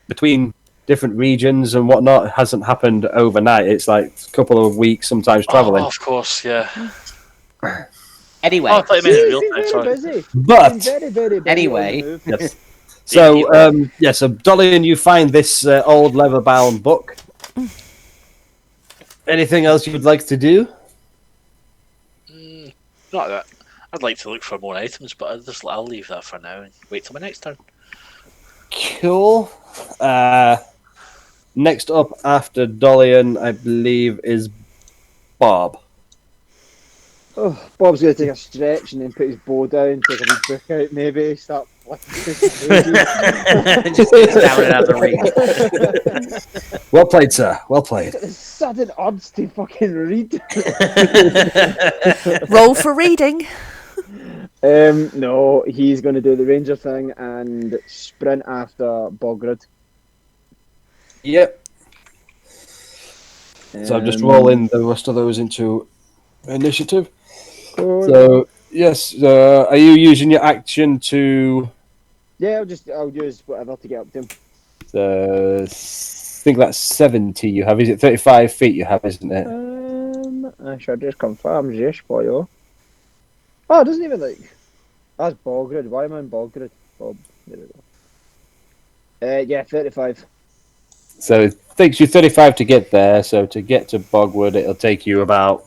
between different regions and whatnot hasn't happened overnight. It's like a couple of weeks, sometimes travelling. Oh, of course, yeah. Anyway, Oh, I thought you meant real time, sorry. Busy. But Very, very busy Anyway. on the move. yes. So Dolion, you find this old leather-bound book. Anything else you'd like to do? Not that. I'd like to look for more items, but I'll leave that for now and wait till my next turn. Cool. Next up after Dolion, I believe, is Bob. Oh, Bob's going to take a stretch and then put his bow down, take a wee book out, maybe start flicking through the just sits down and has a read. Well played, sir. Well played. pages. It's sudden odds to fucking read. Roll for reading. No, he's going to do the ranger thing and sprint after Bogrud. Yep. So I'm just rolling the rest of those into initiative. So yes, are you using your action to? Yeah, I'll use whatever to get up to him. I think that's 70 you have. Is it 35 feet you have, isn't it? I should just confirm this for you. Oh, it doesn't even that's Bogrud. Why am I in Bogrud? Bob. There we go. Yeah, 35. So it takes you 35 to get there. So to get to Bogwood, it'll take you about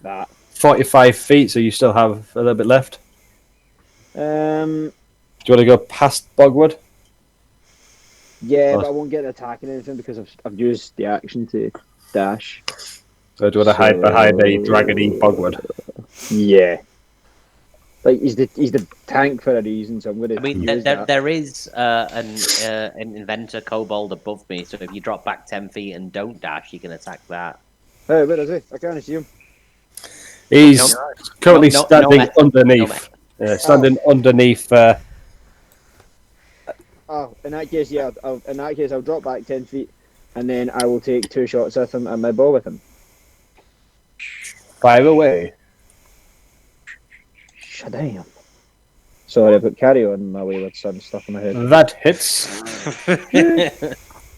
That. 45 feet. So you still have a little bit left. Do you want to go past Bogwood? Yeah, but I won't get an attack or anything because I've used the action to dash. Or do you want to hide behind a dragony Bogwood? Yeah. Like he's the tank for a reason, so I'm gonna. I mean, use that. there is an inventor kobold above me, so if you drop back 10 feet and don't dash, you can attack that. Hey, where is he? I can't see him. He's currently standing underneath. underneath. Underneath. Oh, in that case, yeah. I'll drop back 10 feet, and then I will take 2 shots at him and my bow with him. Fire away. Shadam. Sorry, I put carry on my wayward son stuff in my head. That hits.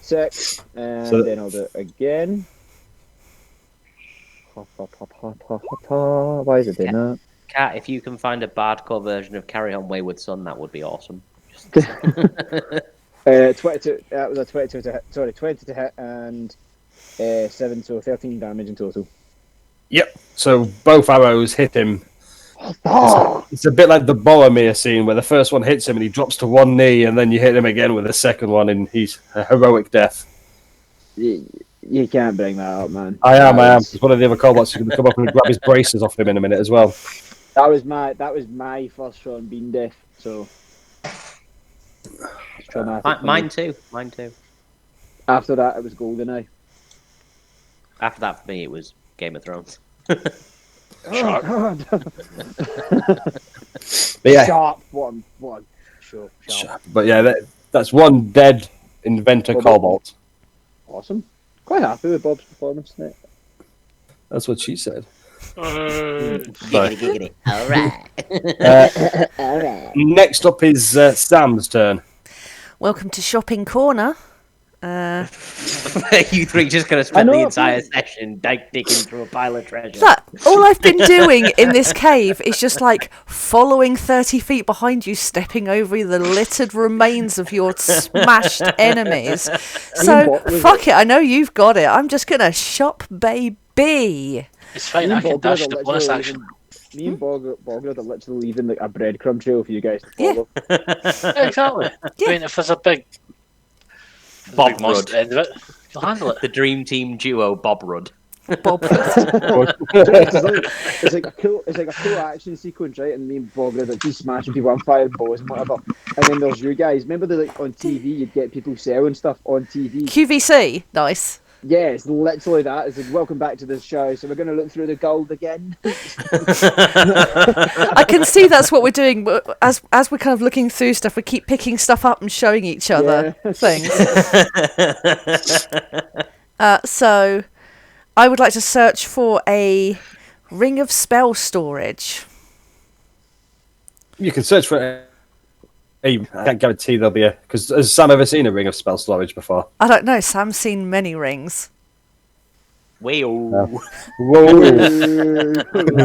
6, and So- then I'll do it again. Why is it doing that? Cat, if you can find a bardcore version of Carry On Wayward Son, that would be awesome. 22. That was a 22 to hit. Sorry, 20 to hit and 7, so 13 damage in total. Yep. So both arrows hit him. It's a bit like the Boromir scene where the first one hits him and he drops to one knee, and then you hit him again with the second one, and he's a heroic death. You can't bring that up, man. I am. One of the other cobots is going to come up and grab his braces off him in a minute as well. That was my first shot on being deaf, so it's traumatic. for Mine me. too. Mine too. After that, it was GoldenEye. After that, for me, it was Game of Thrones. Oh, God. But yeah, Sharp one. Sure, sharp. sharp. But yeah, that's one dead inventor cobalt. Awesome. Quite happy with Bob's performance tonight. That's what she said. Giggity. All right. All right. Next up is Sam's turn. Welcome to Shopping Corner. You three just gonna spend the entire session digging through a pile of treasure. Look, all I've been doing in this cave is just like following 30 feet behind you, stepping over the littered remains of your smashed enemies. So, fuck it, I know you've got it. I'm just gonna shop, baby. It's fine, I can dash the bonus action. Me and Bogrud are literally leaving like a breadcrumb trail for you guys to follow. Yeah, exactly. Yeah. I mean, if there's a big monster at the end of it, you'll handle it. The dream team duo, Bogrud. It's like a cool action sequence, right? And me and Bogrud like just smashing people, I'm firing bows and whatever. And then there's you guys. Remember like on TV, you'd get people selling stuff on TV. QVC, nice. Yeah, it's literally that. It's like, welcome back to the show. So we're going to look through the gold again. I can see that's what we're doing. As we're kind of looking through stuff, we keep picking stuff up and showing each other things. So, I would like to search for a ring of spell storage. You can search for I can't guarantee there'll be because has Sam ever seen a ring of spell storage before? I don't know. Sam's seen many rings. Whoa. Whoa.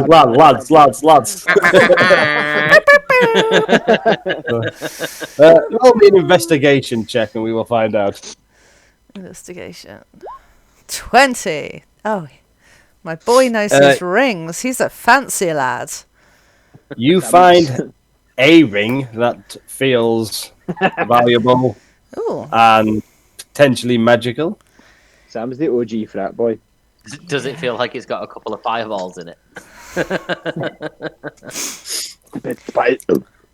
lads. Roll me an investigation check and we will find out. Investigation. 20. Oh, my boy knows his rings. He's a fancy lad. You find a ring that feels valuable and potentially magical. Sam's the OG frat boy. Does it feel like it's got a couple of fireballs in it?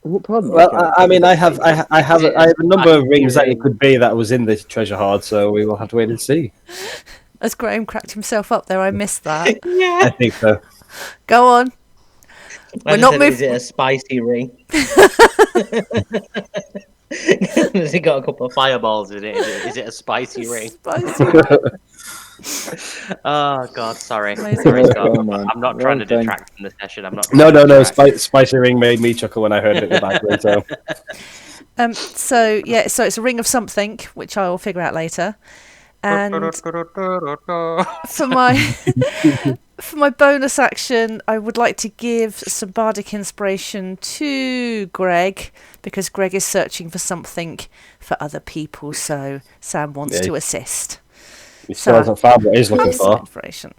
Well, I mean, I have a number of rings that it could be that was in the treasure hoard, so we will have to wait and see. As Graham cracked himself up there, I missed that. Yeah. I think so. Go on. We're not moving. Is it a spicy ring? Has it got a couple of fireballs in it? Is it a spicy ring? Spicy. Oh God, sorry. Amazing. I'm not trying to detract from the session. I'm not. No. Spicy ring made me chuckle when I heard it in the background. So it's a ring of something, which I will figure out later. And for my bonus action, I would like to give some bardic inspiration to Greg because Greg is searching for something for other people. So Sam wants to assist. He still hasn't found what he's looking for. Inspiration.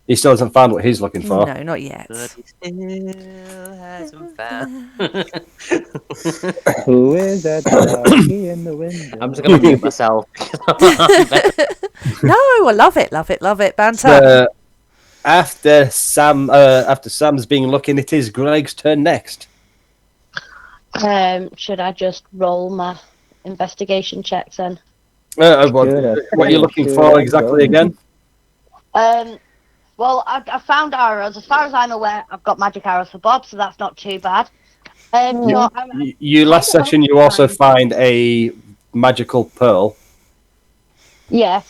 He still hasn't found what he's looking for. No, not yet. But he still hasn't found. Who is that doggy in the window? I'm just going to mute myself. No, I love it. Banter. After Sam's been looking, it is Greg's turn next. Should I just roll my investigation checks then? What are you looking for exactly again? Well, I found arrows. As far as I'm aware, I've got magic arrows for Bob, so that's not too bad. You last session, you also find a magical pearl. Yeah.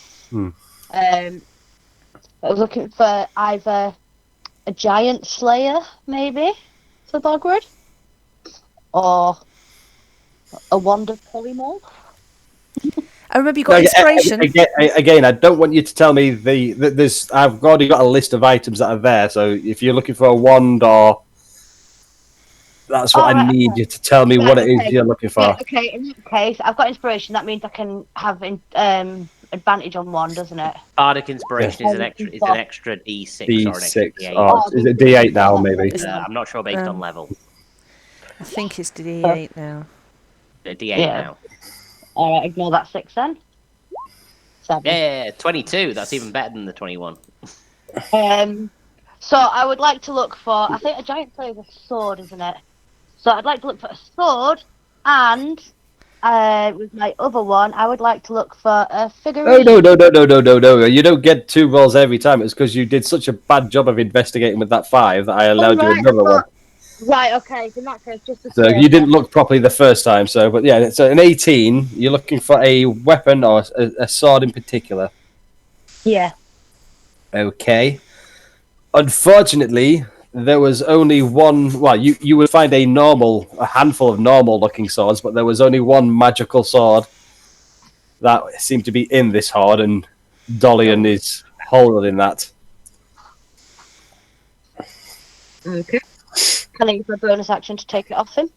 I was looking for either a giant slayer, maybe, for Bogrud, or a wand of polymorph. I remember you got inspiration. Again, I don't want you to tell me there's. I've already got a list of items that are there. So if you're looking for a wand, or that's what I need you to tell me what it is you're looking for. Yeah, okay, in that case, I've got inspiration. That means I can have advantage on one, doesn't it? Bardic inspiration is an extra D6 or an extra D8. Or is it D8 now? Maybe. I'm not sure based on level. I think it's D8 now. D8 now. All right, ignore that 6 then. 7. Yeah, 22. That's even better than the 21. So I would like to look for. I think a giant slayer is a sword, isn't it? So I'd like to look for a sword and with my other one, I would like to look for a Oh, figurine. no. You don't get 2 rolls every time. It's because you did such a bad job of investigating with that 5 that I allowed you right, another one. Right, okay. In that case, just a So sword, you didn't then. look properly the first time. So, but yeah, so an 18, you're looking for a weapon or a sword in particular. Yeah. Okay. Unfortunately, there was only one. Well, you would find a handful of normal-looking swords, but there was only one magical sword that seemed to be in this horde, and Dolion is holding that. Okay. Can I use my bonus action to take it off him?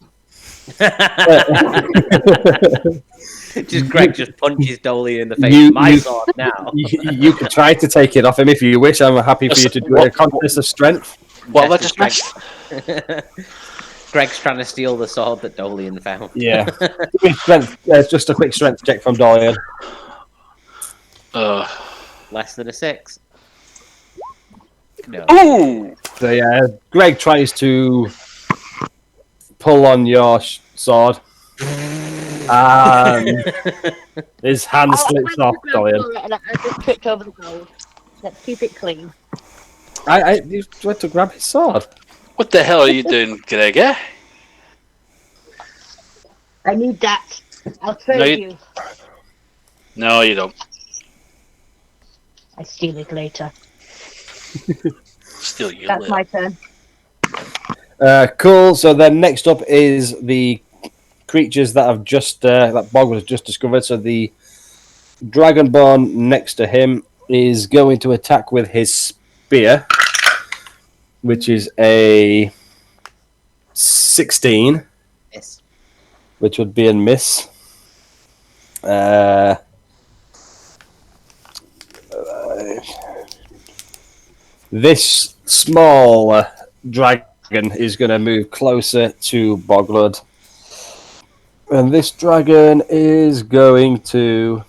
Just Greg just punches Dolly in the face. My sword now. You can try to take it off him if you wish. I'm happy for you to do a contest of strength. What have I just missed? Greg's trying to steal the sword that Dolian found. Yeah. Give me strength. Just a quick strength check from Dolian. Less than a 6. No. Ooh! So yeah, Greg tries to pull on your sword. His hand slips off, Dolian. And I just tripped over the gold. Let's keep it clean. You went to grab his sword. What the hell are you doing, Greg, eh? I need that. I'll trade you. No, you don't. I steal it later. Steal you That's later. my turn. Cool. So then next up is the creatures that have just that Bog has just discovered. So the Dragonborn next to him is going to attack with his spear, which is a 16. Yes. Which would be a miss. This small dragon is going to move closer to Bogrud. And this dragon is going to...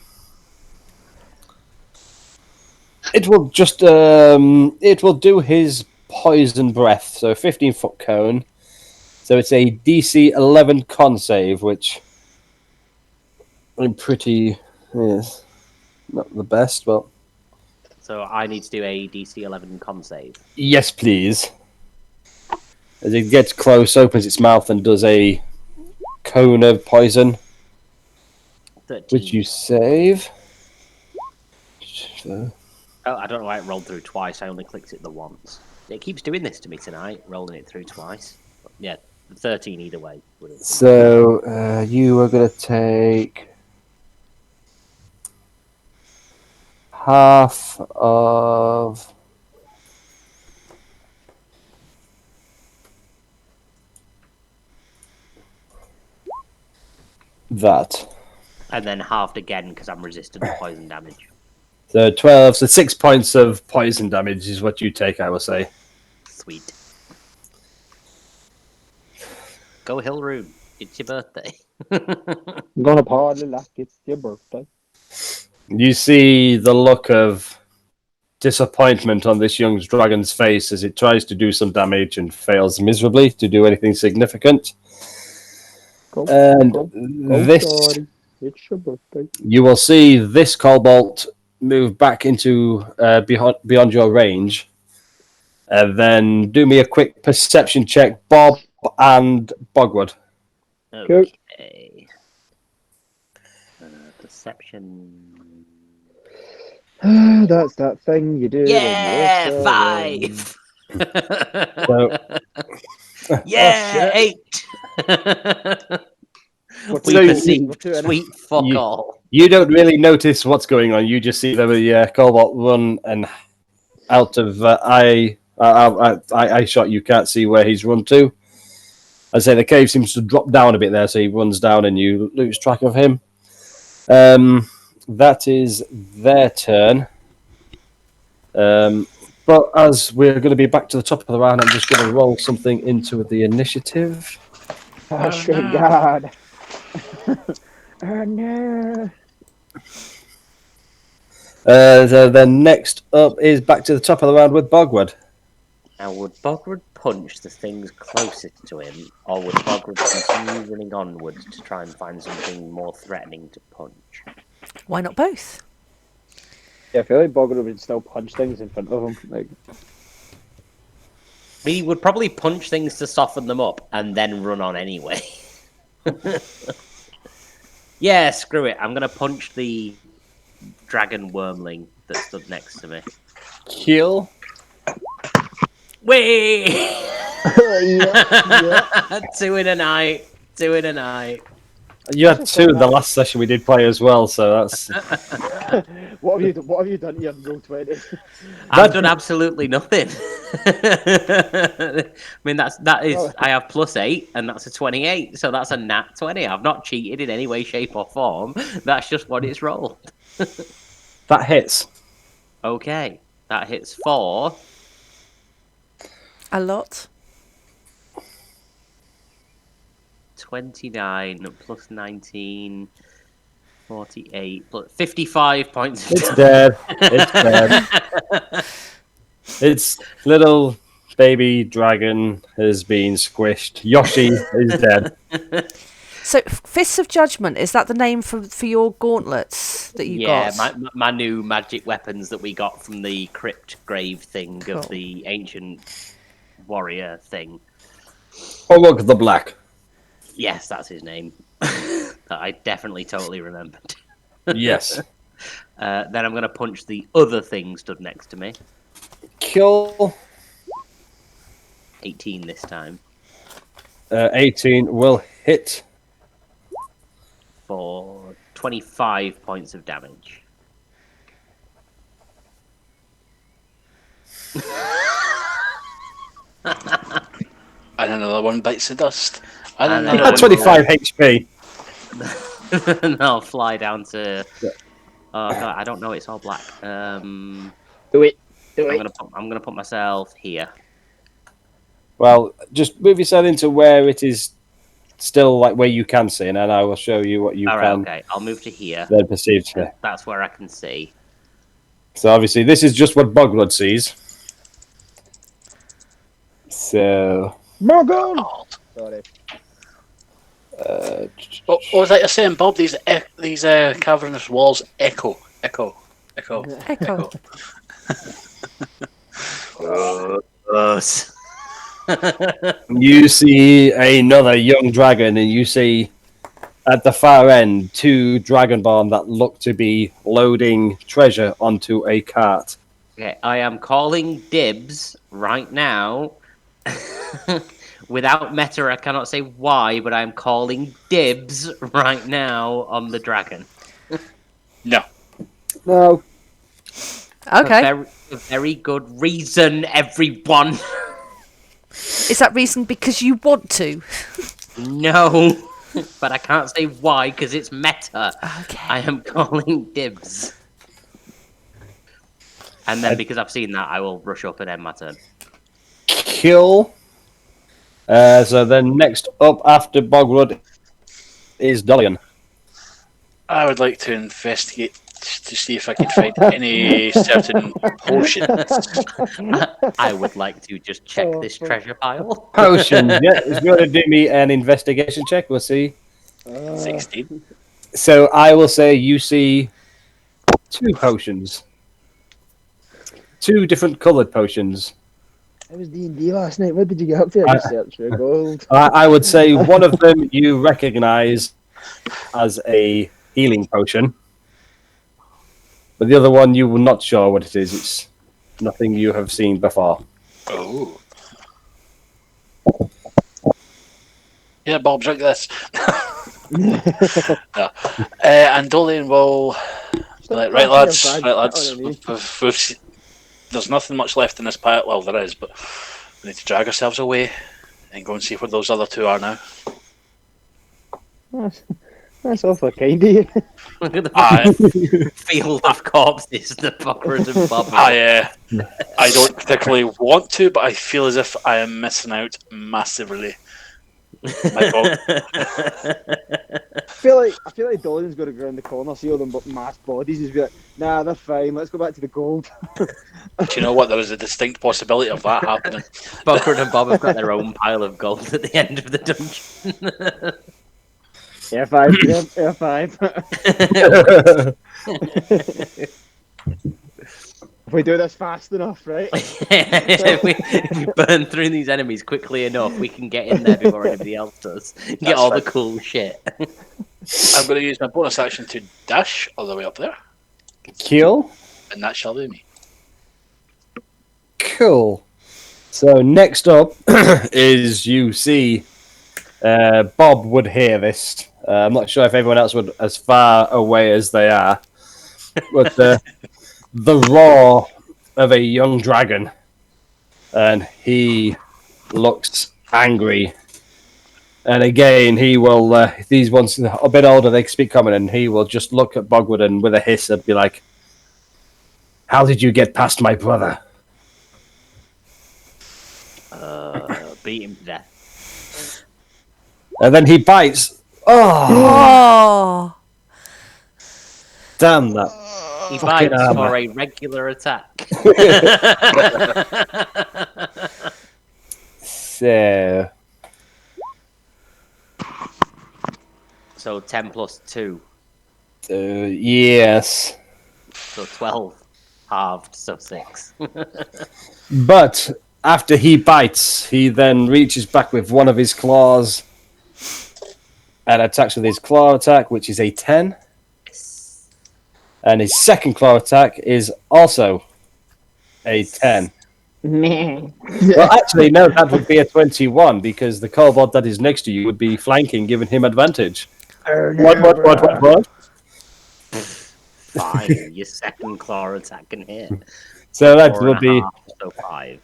It will just... it will do his poison breath. So 15-foot cone. So it's a DC 11 con save, which... I'm pretty... Yes, not the best, but... So I need to do a DC 11 con save. Yes, please. As it gets close, opens its mouth and does a cone of poison, 13. which you save. Oh, I don't know why it rolled through twice. I only clicked it the once. It keeps doing this to me tonight, rolling it through twice. But yeah, 13 either way. So you are going to take half of... that. And then halved again because I'm resistant to poison damage. So 12, so 6 points of poison damage is what you take, I will say. Sweet. Go Hillroom. It's your birthday. I'm gonna party like it's your birthday. You see the look of disappointment on this young dragon's face as it tries to do some damage and fails miserably to do anything significant. Go, this, Shorty. It's your birthday. you will see this cobalt move back into beyond your range. Then do me a quick perception check, Bob and Bogwood. Okay. Perception. That's that thing you do. Yeah, when you're 5. So, Yeah, 8. We So perceive sweet fuck all. You don't really notice what's going on. You just see the cobalt run and out of I shot. You can't see where he's run to. I say the cave seems to drop down a bit there, so he runs down and you lose track of him. That is their turn. But as we're going to be back to the top of the round, I'm just going to roll something into the initiative. Oh, sweet God. Oh, no. So then next up is back to the top of the round with Bogwood. Now would Bogrud punch the things closest to him, or would Bogrud continue running onwards to try and find something more threatening to punch? Why not both? Yeah, I feel like Bogrud would still punch things in front of him. Like, He would probably punch things to soften them up and then run on anyway. Yeah, screw it. I'm going to punch the dragon wormling that stood next to me. Kill. Whee! yeah. 2 in a night. 2 in a night. You had 2 in the last session we did play as well, so that's. What have you done here? Roll 20. I've done absolutely nothing. I mean, that is. I have +8, and that's a 28, so that's a nat 20. I've not cheated in any way, shape, or form. That's just what it's rolled. That hits. Okay, that hits 4. A lot. 29 plus 19, 48 plus 55 points. It's dead. It's dead. Its little baby dragon has been squished. Yoshi is dead. So, Fists of Judgment, is that the name for your gauntlets that you got? Yeah, my new magic weapons that we got from the crypt grave thing Cool. of the ancient warrior thing. Olog the Black. Yes, that's his name. That I definitely totally remembered. Yes. Then I'm going to punch the other thing stood next to me. Kill. 18 this time. 18 will hit. For 25 points of damage. And another one bites the dust. And And another then- one 25 HP. And I'll fly down to. Oh god, I don't know. It's all black. Do it. I'm gonna put myself here. Well, just move yourself into where it is still like where you can see, and then I will show you what you All right, can okay. I'll move to here. then perceive to. That's where I can see. So obviously, this is just what Bogrud sees. So. Morgan! Oh, Sorry. what was that you're saying, Bob? These cavernous walls echo. Echo. Us. You see another young dragon, and you see at the far end 2 dragonborn that look to be loading treasure onto a cart. Okay, I am calling dibs right now. Without meta, I cannot say why, but I'm calling dibs right now on the dragon. No. No. Okay. A very good reason, everyone. Is that reason because you want to? No, but I can't say why because it's meta. Okay. I am calling dibs. And then because I've seen that, I will rush up and end my turn. Kill. So then next up after Bogrud is Dolion. I would like to investigate to see if I can find any certain potions. I would like to just check this treasure pile. Potion. Yeah, it's going to do me an investigation check. We'll see. 16. So I will say you see 2 potions. 2 different coloured potions. I was D&D last night. What did you get up to? I just searched for gold. I would say one of them you recognise as a healing potion. But the other one you were not sure what it is. It's nothing you have seen before. Oh. Yeah, Bob, drink this. No. And Dolion will. Right, lads. There's nothing much left in this pile. Well, there is, but we need to drag ourselves away and go and see where those other 2 are now. That's awful kind of you. Look at the I, field of corpses, the Bogrud and Bob. I don't particularly want to, but I feel as if I am missing out massively. My fault. I feel like Dolion's going to go around the corner, see all them mass bodies, and be like, nah, they're fine. Let's go back to the gold. Do you know what? There was a distinct possibility of that happening. Bogrud and Bob have got their own pile of gold at the end of the dungeon. F5. If we do this fast enough, right? if we burn through these enemies quickly enough, we can get in there before anybody else does. Get all the cool shit. I'm going to use my bonus action to dash all the way up there, Kill. and that shall be me. Cool. So next up is you see Bob would hear this. I'm not sure if everyone else would as far away as they are, but the roar of a young dragon, and he looks angry. And again, he will. These ones a bit older, they speak common, and he will just look at Bogwood and with a hiss and be like, "How did you get past my brother?" Beat him to death. And then he bites. Oh, Oh, damn that! He Fucking bites armor. for a regular attack. So, 10 plus 2. yes. So 12. Halved, so 6. But after he bites, he then reaches back with one of his claws and attacks with his claw attack, which is a 10. And his second claw attack is also a 10. Man. Well, actually, no, that would be a 21 because the kobold that is next to you would be flanking, giving him advantage. What? Fine, your second claw attack can hit. So that 4.5, would be so 5.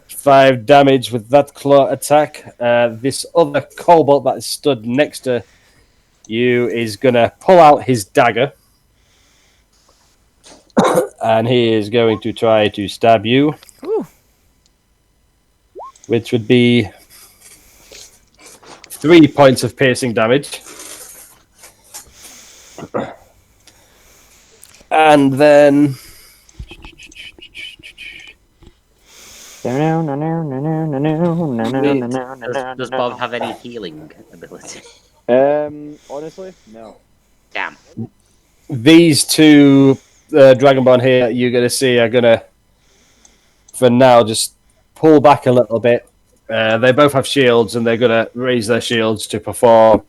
5 damage with that claw attack. This other kobold that stood next to you is going to pull out his dagger. And he is going to try to stab you. Ooh. Which would be 3 points of piercing damage. And then... Does Bob have any healing ability? Honestly, no. Damn. These two Dragonborn here, you're going to see, are going to, for now, just pull back a little bit. They both have shields, and they're going to raise their shields to perform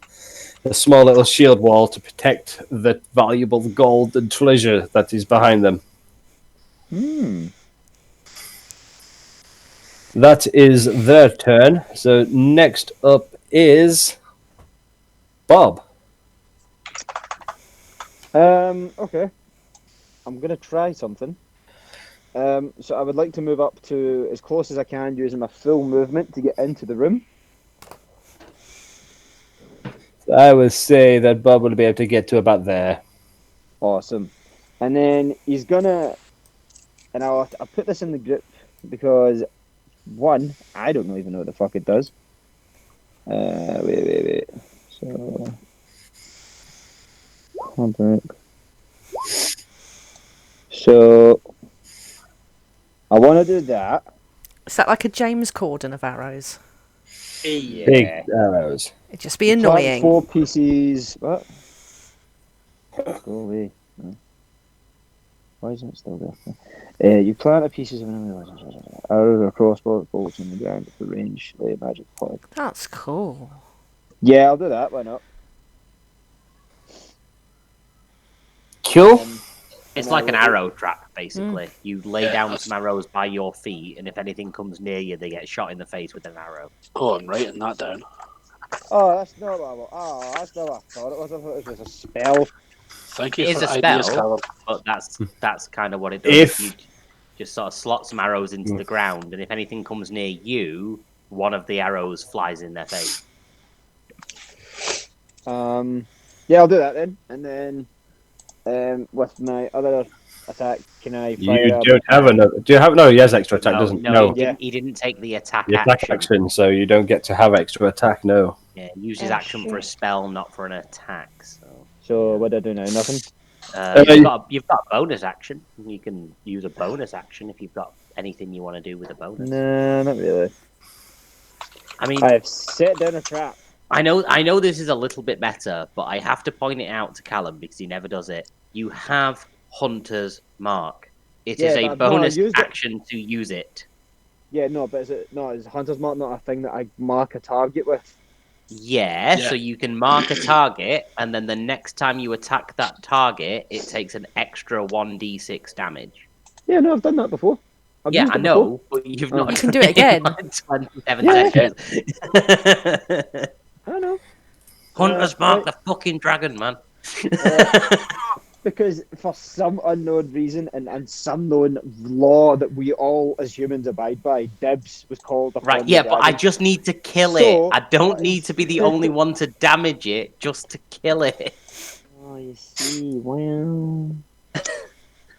a small little shield wall to protect the valuable gold and treasure that is behind them. That is their turn. So next up is Bob. Okay. I'm gonna try something. So I would like to move up to as close as I can using my full movement to get into the room. I would say that Bob will be able to get to about there. Awesome. And then he's gonna, and I'll put this in the group because one, I don't even know what the fuck it does. Wait. So, hold on. So, I want to do that. Is that like a James Corden of arrows? Yeah. Big arrows. It'd just be annoying. 4 pieces. What? Go away. No. Why isn't it still there? You plant the pieces of enemy arrows or crossbow bolts in the ground for range. Magic point. That's cool. Yeah, I'll do that. Why not? Cool. It's like an arrow trap, basically. You lay down some arrows by your feet, and if anything comes near you, they get shot in the face with an arrow. Oh, I'm writing that down. Oh, that's not what that's not what I thought it was. I thought it was just a spell. Thank you It is for a ideas, spell, Callum. but that's kind of what it does. If- You just sort of slot some arrows into the ground, and if anything comes near you, one of the arrows flies in their face. Yeah, I'll do that then. And then with my other attack. Can I You fire? don't have another. Do you have? No, he has extra attack, doesn't? No, No, he didn't take the attack the attack action. action, so you don't get to have extra attack. No. Yeah, use his action for a spell, not for an attack. So what do I do now? Nothing. You've got a bonus action. You can use a bonus action if you've got anything you want to do with a bonus. No, not really. I mean, I've set down a trap. I know this is a little bit better, but I have to point it out to Callum because he never does it. You have Hunter's Mark. It is a bonus action to use it. Yeah, no, but is Hunter's Mark not a thing that I mark a target with? Yeah, so you can mark a target, and then the next time you attack that target, it takes an extra 1d6 damage. Yeah, no, I've done that before. I know, but you've not. You can do it again. 27 seconds. I know. Hunter's Mark, the fucking dragon, man. Because for some unknown reason and some known law that we all as humans abide by, dibs was called upon. Right, yeah, but I just need to kill it. I don't need to be the only one to damage it, just to kill it. Oh, you see, well...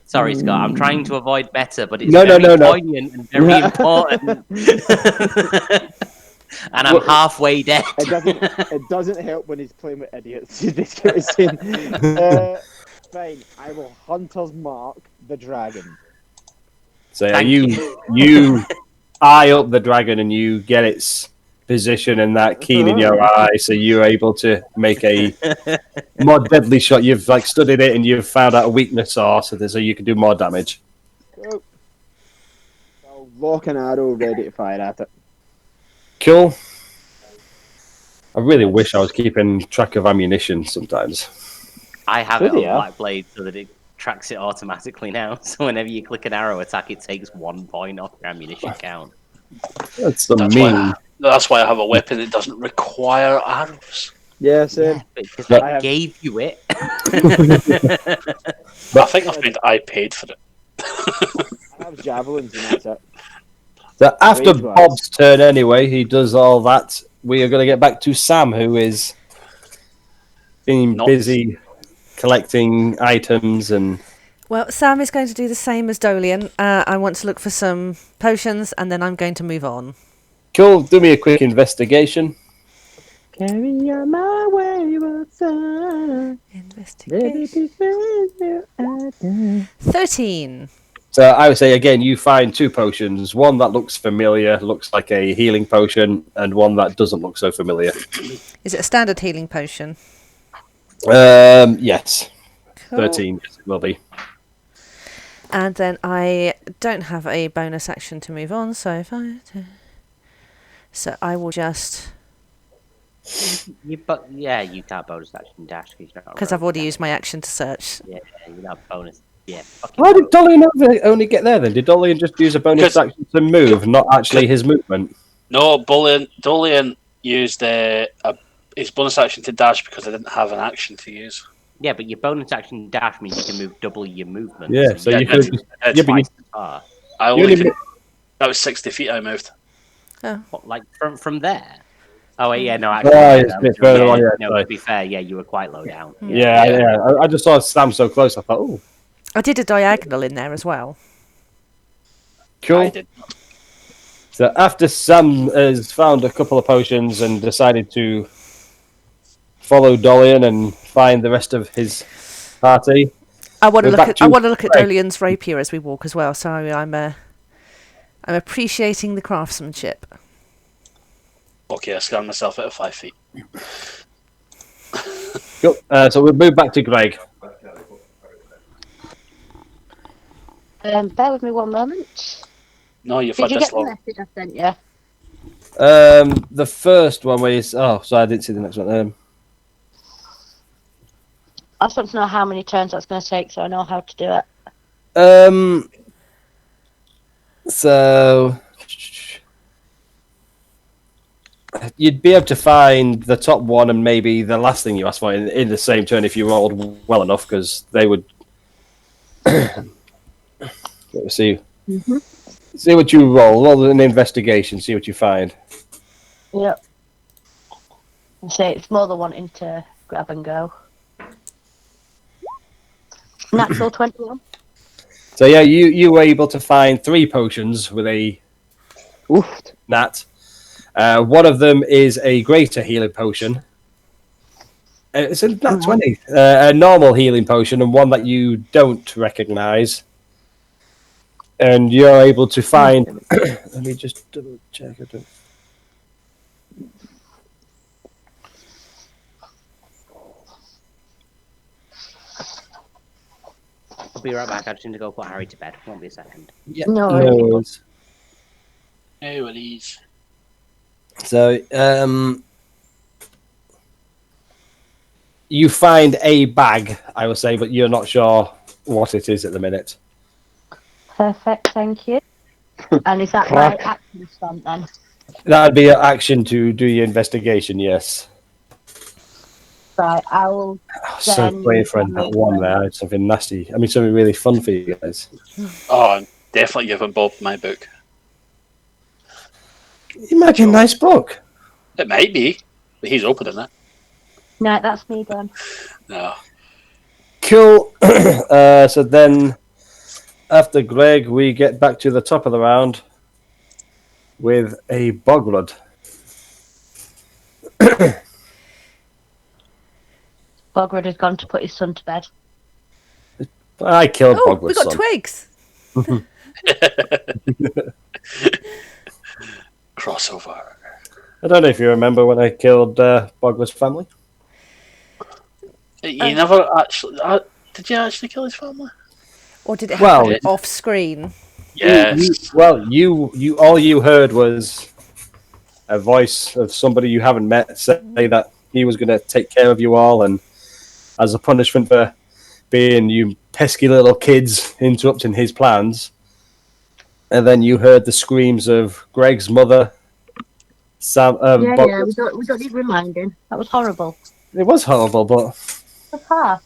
Sorry, Scott, I'm trying to avoid better, but it's very poignant and very important. And I'm halfway dead. It doesn't help when he's playing with idiots. Fine, I will Hunter's Mark the dragon. So you eye up the dragon and you get its position and that keen in your eye, so you're able to make a more deadly shot. You've studied it and you've found out a weakness so you can do more damage. Cool. I'll lock an arrow ready to fire at it. Cool. I really wish I was keeping track of ammunition sometimes. I have it on Black Blade so that it tracks it automatically now. So whenever you click an arrow attack, it takes 1 point off your ammunition count. That's why I have a weapon that doesn't require arrows. Yeah, same. Yeah, because I gave you it. But I think I paid for it. I have javelins and that's it. So after Bob's turn anyway, he does all that. We are going to get back to Sam, who is being busy collecting items and... Well, Sam is going to do the same as Dolion. I want to look for some potions, and then I'm going to move on. Cool. Do me a quick investigation. Carry on my wayward son. Investigation. 13. So I would say, again, you find 2 potions. One that looks familiar, looks like a healing potion, and one that doesn't look so familiar. Is it a standard healing potion? Yes. Cool. 13, yes, it will be. And then I don't have a bonus action to move on, so I will just... You can't bonus action dash because I've already used my action to search. Yeah, you have bonus. Yeah. Why did Dolion only get there then? Did Dolion just use a bonus action to move, not actually his movement? No, Dolion used his bonus action to dash because I didn't have an action to use. Yeah, but your bonus action dash means you can move double your movement. Yeah, so you could. That was 60 feet I moved. Oh. What, like from there? Oh wait, yeah, no, actually. To be fair, you were quite low down. Yeah. I just saw Sam so close. I thought, oh. I did a diagonal in there as well. Cool. I did. So after Sam has found a couple of potions and decided to follow Dolion and find the rest of his party, I want to look at Dolion's rapier as we walk as well. So I'm appreciating the craftsmanship. Okay, I scanned myself out of 5 feet. Cool. So we'll move back to Greg. Bear with me 1 moment. No, you've Did had you this get the long. message I sent you? The first one was... Oh, sorry, I didn't see the next one. I just want to know how many turns that's going to take so I know how to do it. So... You'd be able to find the top one and maybe the last thing you asked for in the same turn if you rolled well enough, because they would... Let's see. Mm-hmm. See what you roll an investigation, see what you find. Yep. So it's more than wanting to grab and go. Natural 21. So yeah, you were able to find 3 potions with a Oof. nat. One of them is a greater healing potion. It's a nat 20. A normal healing potion and one that you don't recognize. And you're able to find. Let me just double check. I'll be right back. I just need to go put Harry to bed. Won't be a second. Yeah, No no worries. worries. Hey, what is? So, you find a bag, I would say, but you're not sure what it is at the minute. Perfect, thank you. And is that my action stunt then? That'd be your action to do your investigation, yes. Right, I will. So Then playing for I'll that make one them. there, it's something nasty. I mean, something really fun for you guys. Oh, I'm definitely giving Bob my book. It might be a nice book. It might be, but he's opening it. No, that's me done. No. Cool. So then, after Greg, we get back to the top of the round with a Bogrud. Bogrud has gone to put his son to bed. I killed Oh, Bogrud's we got son. twigs. Crossover. I don't know if you remember when I killed Bogrud's family. You never actually... did you actually kill his family? Or did it Well, happen off screen? Yes. You all you heard was a voice of somebody you haven't met say that he was going to take care of you all, and as a punishment for being you pesky little kids interrupting his plans. And then you heard the screams of Greg's mother, Sam. Yeah, we don't need reminding. That was horrible. It was horrible, but That's hard.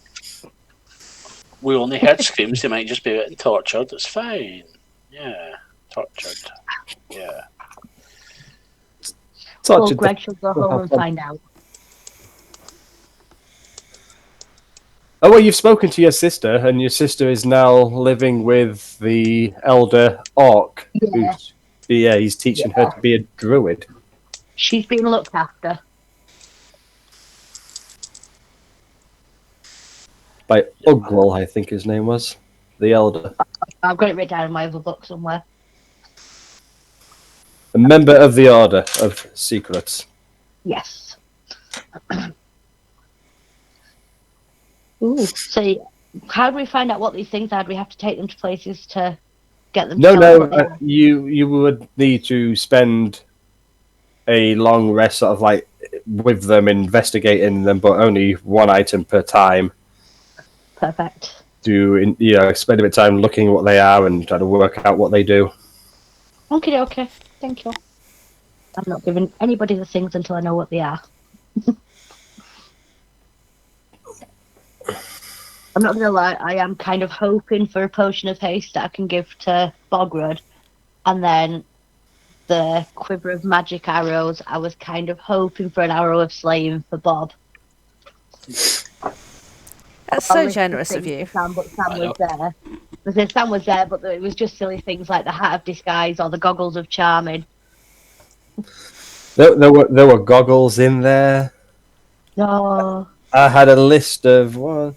We only heard screams. They might just be getting tortured. It's fine. Yeah. Tortured. Yeah. Well, Greg should go home and find out. Oh, well, you've spoken to your sister, and your sister is now living with the elder orc. Yeah. He's teaching her to be a druid. She's being looked after. By Ugwal, I think his name was. The elder. I've got it written down in my other book somewhere. A member of the Order of Secrets. Yes. Ooh. So, how do we find out what these things are? Do we have to take them to places to get them? No. You would need to spend a long rest, sort of like with them, investigating them, but only one item per time. Perfect. Spend a bit of time looking at what they are and try to work out what they do. Okay. Thank you. I'm not giving anybody the things until I know what they are. I'm not gonna lie, I am kind of hoping for a potion of haste that I can give to Bogrud, and then the quiver of magic arrows. I was kind of hoping for an arrow of slaying for Bob. That's so generous of you. Sam was there. Sam was there, but it was just silly things like the hat of disguise or the goggles of charming. There were goggles in there. No. I had a list of 1,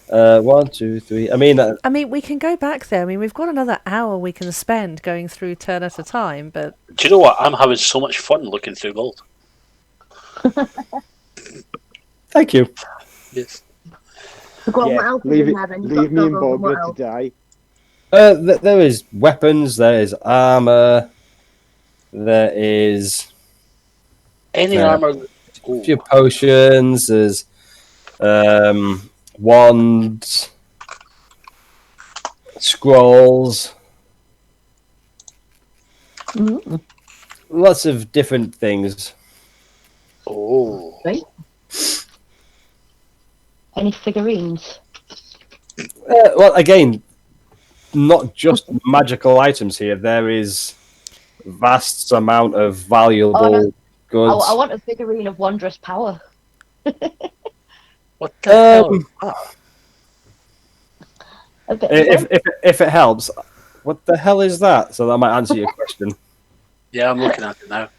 2, 3. I mean, we can go back there. I mean, we've got another hour we can spend going through turn at a time, but... Do you know what? I'm having so much fun looking through gold. Thank you. Yes. Leave me and Bogrud to die. There is weapons, there is armor, there is... Any armor... A few potions, there's wands, scrolls, lots of different things. Oh. Right. Any figurines? Well, again, not just magical items here. There is vast amount of valuable goods. I want a figurine of wondrous power. What the hell? A bit of fun. If it helps, what the hell is that? So that might answer your question. Yeah, I'm looking at it now.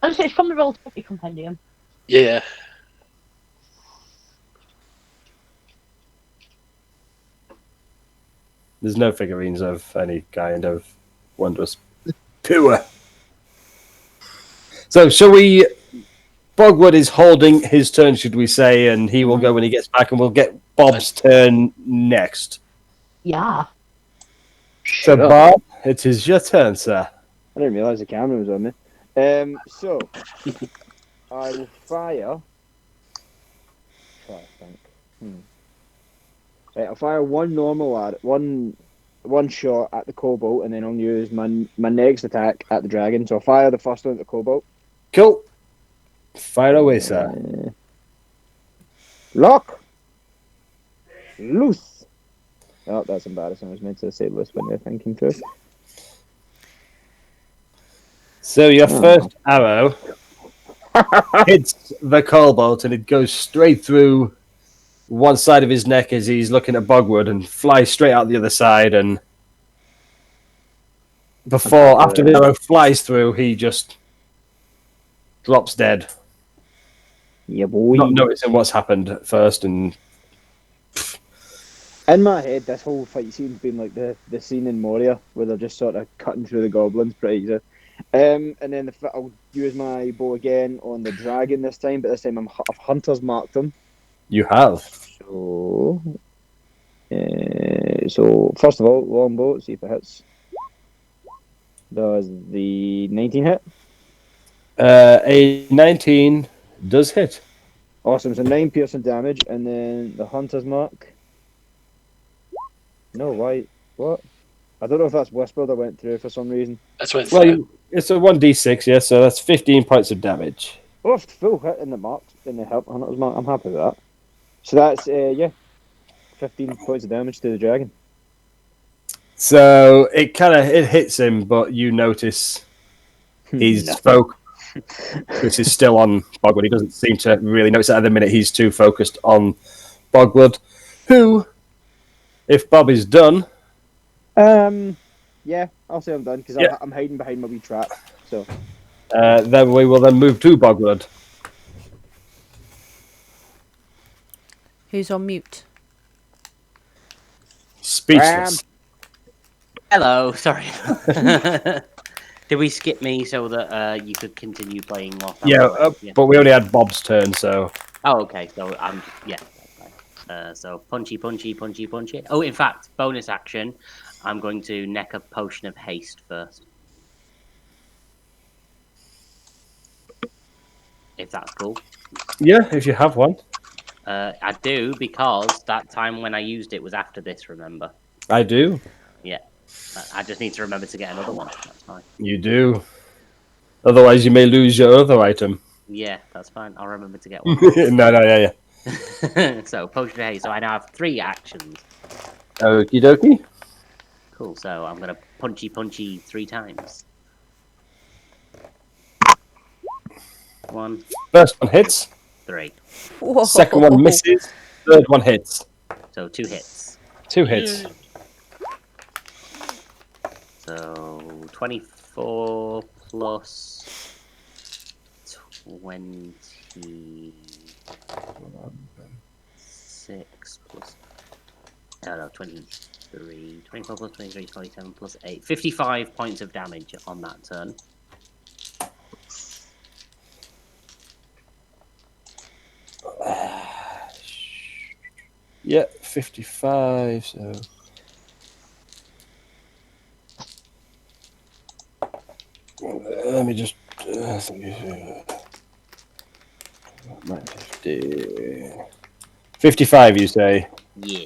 Honestly, it's from the Roll20 compendium. Yeah. There's no figurines of any kind of wondrous power. So, shall we? Bogwood is holding his turn, should we say, and he will go when he gets back, and we'll get Bob's turn next. Yeah. So, Sure. Bob, it is your turn, sir. I didn't realise the camera was on me. So I will fire. Try to think. Right, I'll fire one normal at one shot at the cobalt, and then I'll use my next attack at the dragon. So I'll fire the first one at the cobalt. Cool. Fire away, sir. Lock. Loose. Oh, that's embarrassing. I was meant to say loose when you're thinking through. So your first arrow hits the cobalt, and it goes straight through one side of his neck as he's looking at Bogwood, and flies straight out the other side. And after the arrow flies through, he just drops dead. Yeah, boy. Not noticing what's happened at first, and in my head, this whole fight scene's been like the scene in Moria, where they're just sort of cutting through the goblins pretty easy. And then I'll use my bow again on the dragon this time, but this time I've Hunter's marked him. you have. So first of all, longbow, see if it hits. Does the 19 hit? A 19 does hit. Awesome, so 9 piercing damage, and then the Hunter's mark. No, why? What? I don't know if that's whispered or went through for some reason. That's went through. Well, it's a 1d6, yeah, so that's 15 points of damage. Oh, full hit in the mark, in the Hunter's mark. I'm happy with that. So that's 15 points of damage to the dragon. So it hits him, but you notice he's focused. This is still on Bogwood. He doesn't seem to really notice that at the minute. He's too focused on Bogwood, who, if Bob is done, yeah, I'll say I'm done because I'm hiding behind my wee trap. So then we will then move to Bogwood. Who's on mute? Speechless. Hello, sorry. Did we skip me so that you could continue playing off? Yeah, but we only had Bob's turn, so. Oh, okay. So I'm so punchy. Oh, in fact, bonus action. I'm going to neck a potion of haste first. If that's cool. Yeah, if you have one. I do, because that time when I used it was after this, remember? I do. Yeah. I just need to remember to get another one. That's fine. You do. Otherwise, you may lose your other item. Yeah, that's fine. I'll remember to get one. Yeah. So, potion of haste. So I now have 3 actions. Okie dokie. Cool. So I'm going to punchy 3 times. 1. First one hits. 3. Whoa. Second one misses. Third one hits. So 2 hits. 2 hits. So 24 plus 26 plus... no, 23. 24 plus 23, 27 plus 8. 55 points of damage on that turn. Yeah, 55, so... Let me just... 55, you say? Yeah.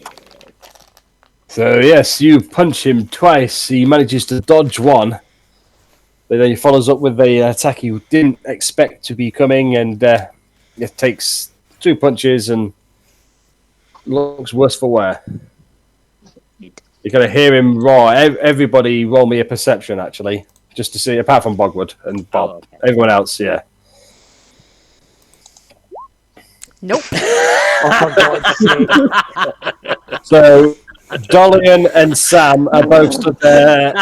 So, yes, you punch him twice. He manages to dodge one. But then he follows up with the attack he didn't expect to be coming, and it takes 2 punches and looks worse for wear. You're going to hear him roar. Everybody roll me a perception, actually. Just to see, apart from Bogwood and Bob. Oh, okay. Everyone else, yeah. Nope. Oh, for God's sake. So Dolion and Sam are both stood there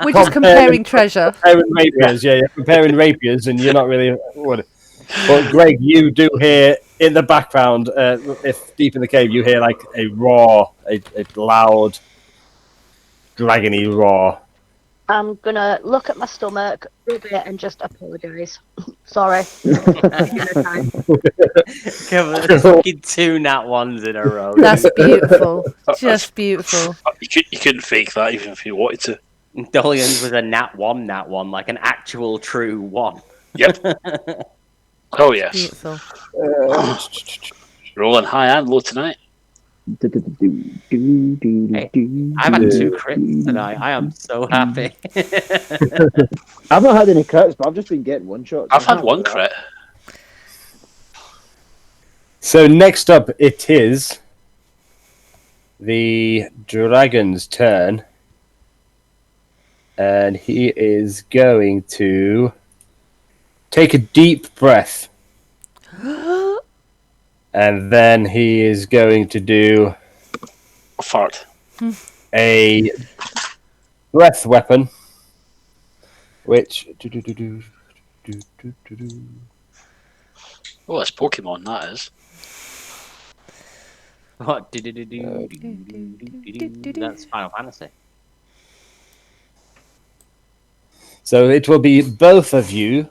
We're just comparing treasure. comparing rapiers. Yeah, you're comparing rapiers, and you're not really what. But Greg, you do hear in the background, if deep in the cave, you hear like a roar, a loud, dragony roar. I'm gonna look at my stomach, rub it, and just apologise. Sorry. Covered fucking 2 nat 1s in a row. That's beautiful. Just beautiful. You couldn't fake that even if you wanted to. Dolion's was a nat 1, like an actual true 1. Yep. Oh yes. Beautiful. Rolling high and low tonight. Hey, I've had 2 crits tonight. I am so happy. I've not had any crits, but I've just been getting one shots. I've had 1 crit. So next up, it is the dragon's turn, and he is going to take a deep breath, and then he is going to do A fart. a breath weapon, which Oh, that's Pokemon, that is. What? That's Final Fantasy. so it will be both of you.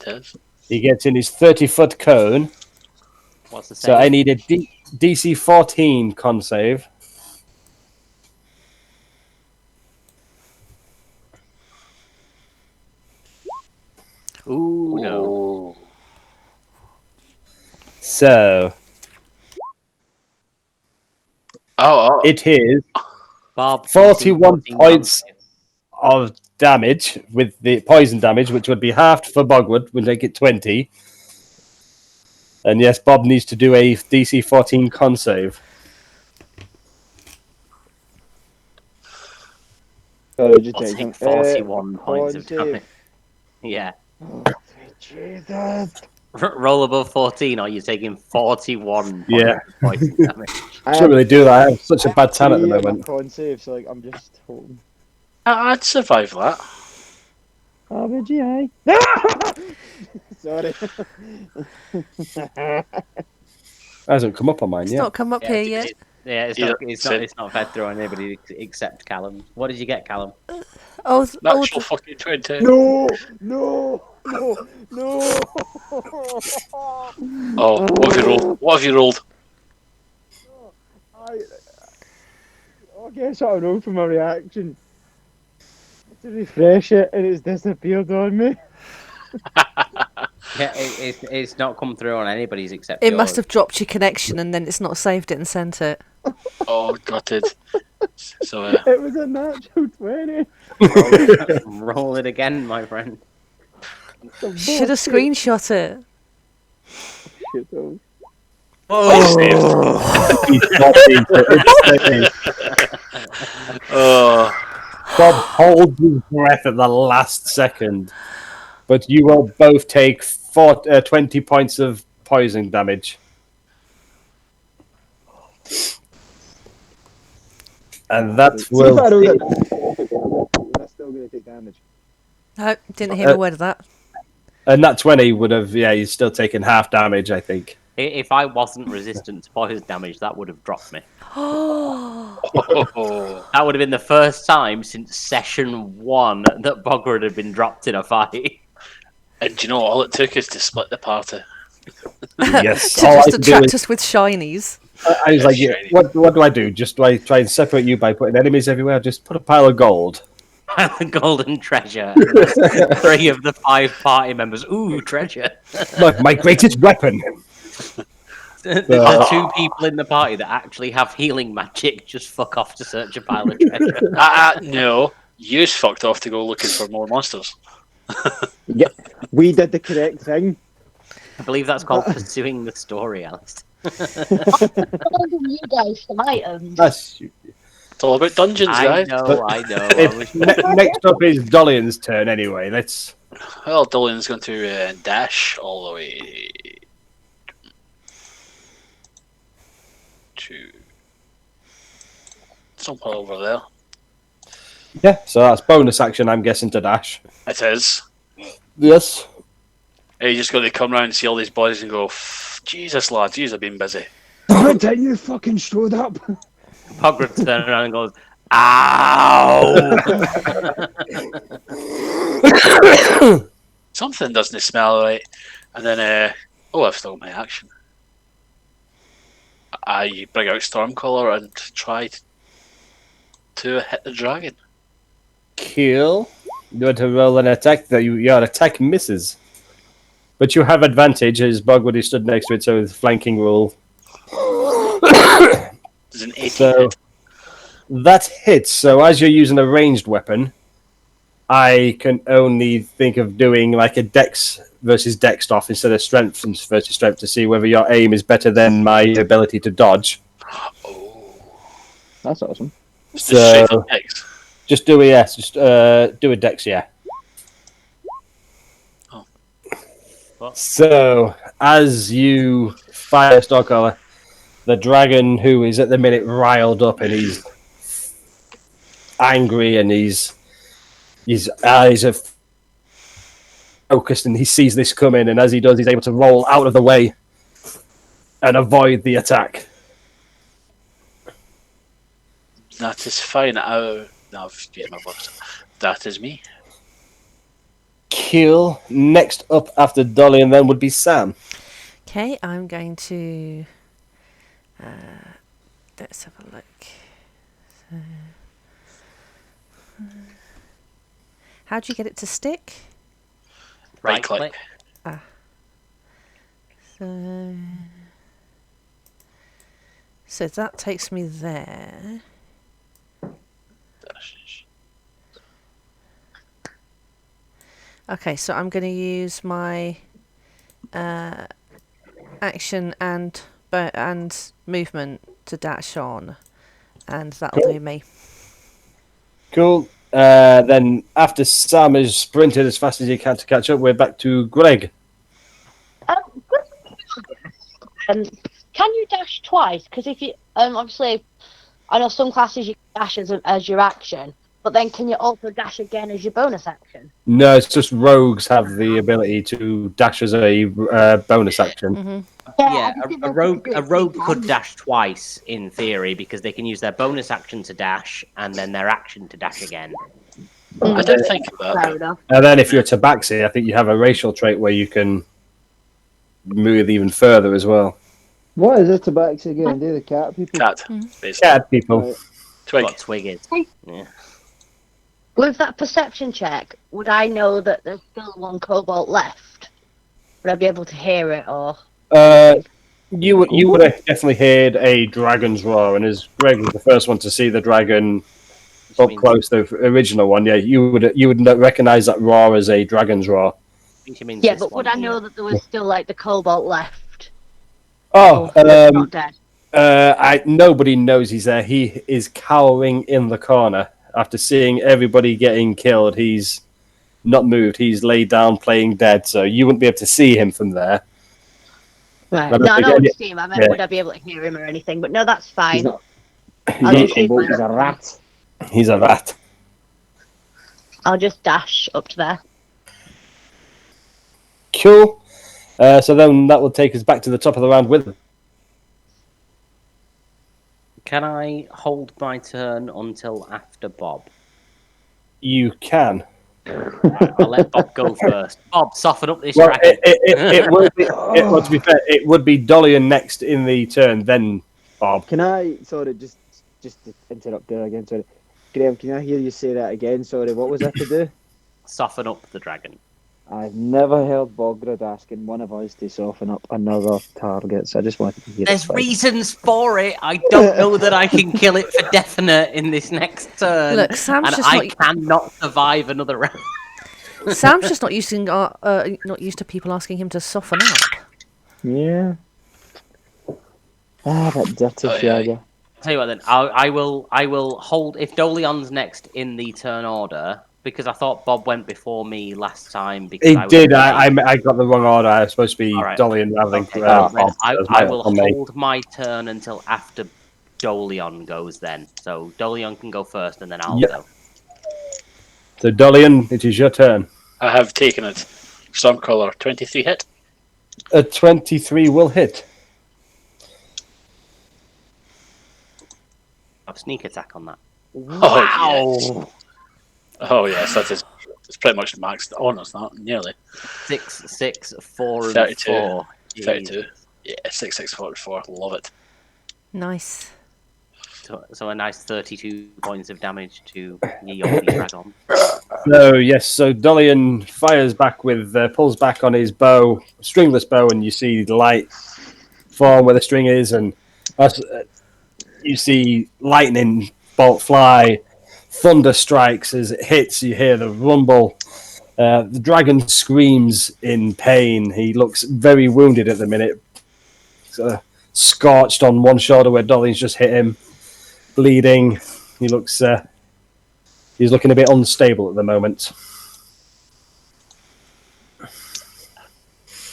It is. He gets in his 30-foot cone. What's the So I need a DC 14 con save. Ooh, no. Oh. So Oh. it is Bob, 41 points of damage with the poison damage, which would be halved for Bogrud, would make it 20. And yes, Bob needs to do a DC 14 con save. So just I'll take take some, 41 points of con damage. Yeah. Oh, Jesus. Roll above 14, or you're taking 41 Yeah. points of damage. I can't really do that. I have such a bad tan at the moment. Con save, so like I'm just hoping. I'd survive that. Oh, the GI. Sorry. Hasn't come up on mine It's yet. not come up here yet. It's not fed through on anybody except Callum. What did you get, Callum? Oh, Natural fucking 20. No. Oh, what have you rolled? What have you rolled? I guess I rolled for my reaction. To refresh it, and it's disappeared on me. Yeah, it's not come through on anybody's except it yours. must have dropped your connection and then it's not saved it and sent it. Oh, gutted. So, It was a natural 20. Roll it again, my friend. Should have screenshot it. Shit, oh. oh, Bob holds his breath at the last second, but you will both take 20 points of poison damage. And that will. That's still going to take damage. No, didn't hear a word of that. And that 20 would have, you're still taking half damage, I think. If I wasn't resistant to poison damage, that would have dropped me. That would have been the first time since session 1 that Bogrud had been dropped in a fight. and do you know all it took is to split the party. Yes. To just attract us with shinies. I was like, what do I do? Do I try and separate you by putting enemies everywhere? Just put a pile of gold. Golden treasure. 3 of the 5 party members. Ooh, treasure. My greatest weapon. The 2 people in the party that actually have healing magic just fuck off to search a pile of treasure. No, you fucked off to go looking for more monsters. Yeah, we did the correct thing. I believe that's called pursuing the story, Alice. You guys some items. It's all about dungeons, I guys. know. Next up is Dolion's turn anyway. Well, Dolion's going to dash all the way to somewhere over there. Yeah, so that's bonus action, I'm guessing, to dash. It is. Yes. You just got to come round and see all these boys and go, Jesus, lads, you've been busy. Until you fucking showed up. Bogrud turns around and goes, ow! Something doesn't smell right. And then, I've still got my action. I bring out Stormcaller and try to hit the dragon. Cool. You want to roll an attack that your attack misses. But you have advantage as Bogwood is stood next to it, so it's flanking rule. There's an 18 So hit. that hits. So as you're using a ranged weapon, I can only think of doing like a dex versus dex stuff instead of strength versus strength to see whether your aim is better than my ability to dodge. Oh. That's awesome. It's just straight for dex. Just do do a dex, yeah. Oh. So as you fire Starcaller, the dragon, who is at the minute riled up and he's angry and his eyes are focused and he sees this coming, and as he does, he's able to roll out of the way and avoid the attack. That is fine. I've used my words. That is me. Cool. Next up after Dolly and then would be Sam. Okay, I'm going to... let's have a look. So, how do you get it to stick? Right click. So that takes me there. Okay, so I'm going to use my action and movement to dash on, and that'll do me. Cool. Then after Sam has sprinted as fast as he can to catch up, we're back to Greg. Can you dash twice? Because if you obviously, I know some classes you can dash as your action, but then can you also dash again as your bonus action? No, it's just rogues have the ability to dash as a bonus action. Mm-hmm. Yeah, a rogue could dash twice in theory because they can use their bonus action to dash and then their action to dash again. I didn't think of that. Fair enough. And then if you're Tabaxi, I think you have a racial trait where you can move even further as well. What is it Tabaxi again? They're the cat people. Cat, basically. Cat people. Right. Twig. What Twig is. Yeah. With that perception check, would I know that there's still one cobalt left? Would I be able to hear it, or? You would have definitely heard a dragon's roar, and as Greg was the first one to see the dragon up close, the original one, yeah, you would recognize that roar as a dragon's roar. Yeah, but would I know that there was still like the cobalt left? Oh, Not dead. nobody knows he's there. He is cowering in the corner after seeing everybody getting killed. He's not moved. He's laid down playing dead, so you wouldn't be able to see him from there. Right. No, I don't see him. I meant, would I be able to hear him or anything? But no, that's fine. He's not. I'll just use He's a rat. He's a rat. I'll just dash up to there. Cool. So then that will take us back to the top of the round with him. Can I hold my turn until after Bob? You can. Right, I'll let Bob go first. Bob, soften up this Well, dragon. it would be. Well, to be fair, it would be Dolion next in the turn, then Bob. Can I, sorry, just to interrupt there again, sorry. Graham, can I hear you say that again? Sorry, what was that to do? Soften up the dragon. I've never heard Bogrud asking one of us to soften up another target, so I just wanted to hear There's it. reasons for it. I don't know that I can kill it for definite in this next turn. Look, Sam's and just I cannot survive another round. Sam's just not used to people asking him to soften up. Yeah. That dirty Shagger. Tell you what then, I will hold if Dolion's next in the turn order, because I thought Bob went before me last time. Because He did. I got the wrong order. I was supposed to be All right. Dolion rather than Okay, Bob. I will hold my turn until after Dolion goes then. So Dolion can go first, and then I'll Yep. go. So Dolion, it is your turn. I have taken it. Stormcaller, 23 hit. A 23 will hit. I've sneak attack on that. Wow! Oh yes, that is. It's pretty much maxed. Oh no, it's not nearly. 6, 6, 4, and 32. 4. 32. Yeah, 6, 6, 4, 4. Love it. Nice. So a nice 32 points of damage to Yoli Dragon. So yes, so Dolion fires back with pulls back on his bow, stringless bow, and you see the light form where the string is, and you see lightning bolt fly, thunder strikes as it hits. You hear the rumble. The dragon screams in pain. He looks very wounded at the minute, scorched on one shoulder where Dolly's just hit him, bleeding. He looks. He's looking a bit unstable at the moment.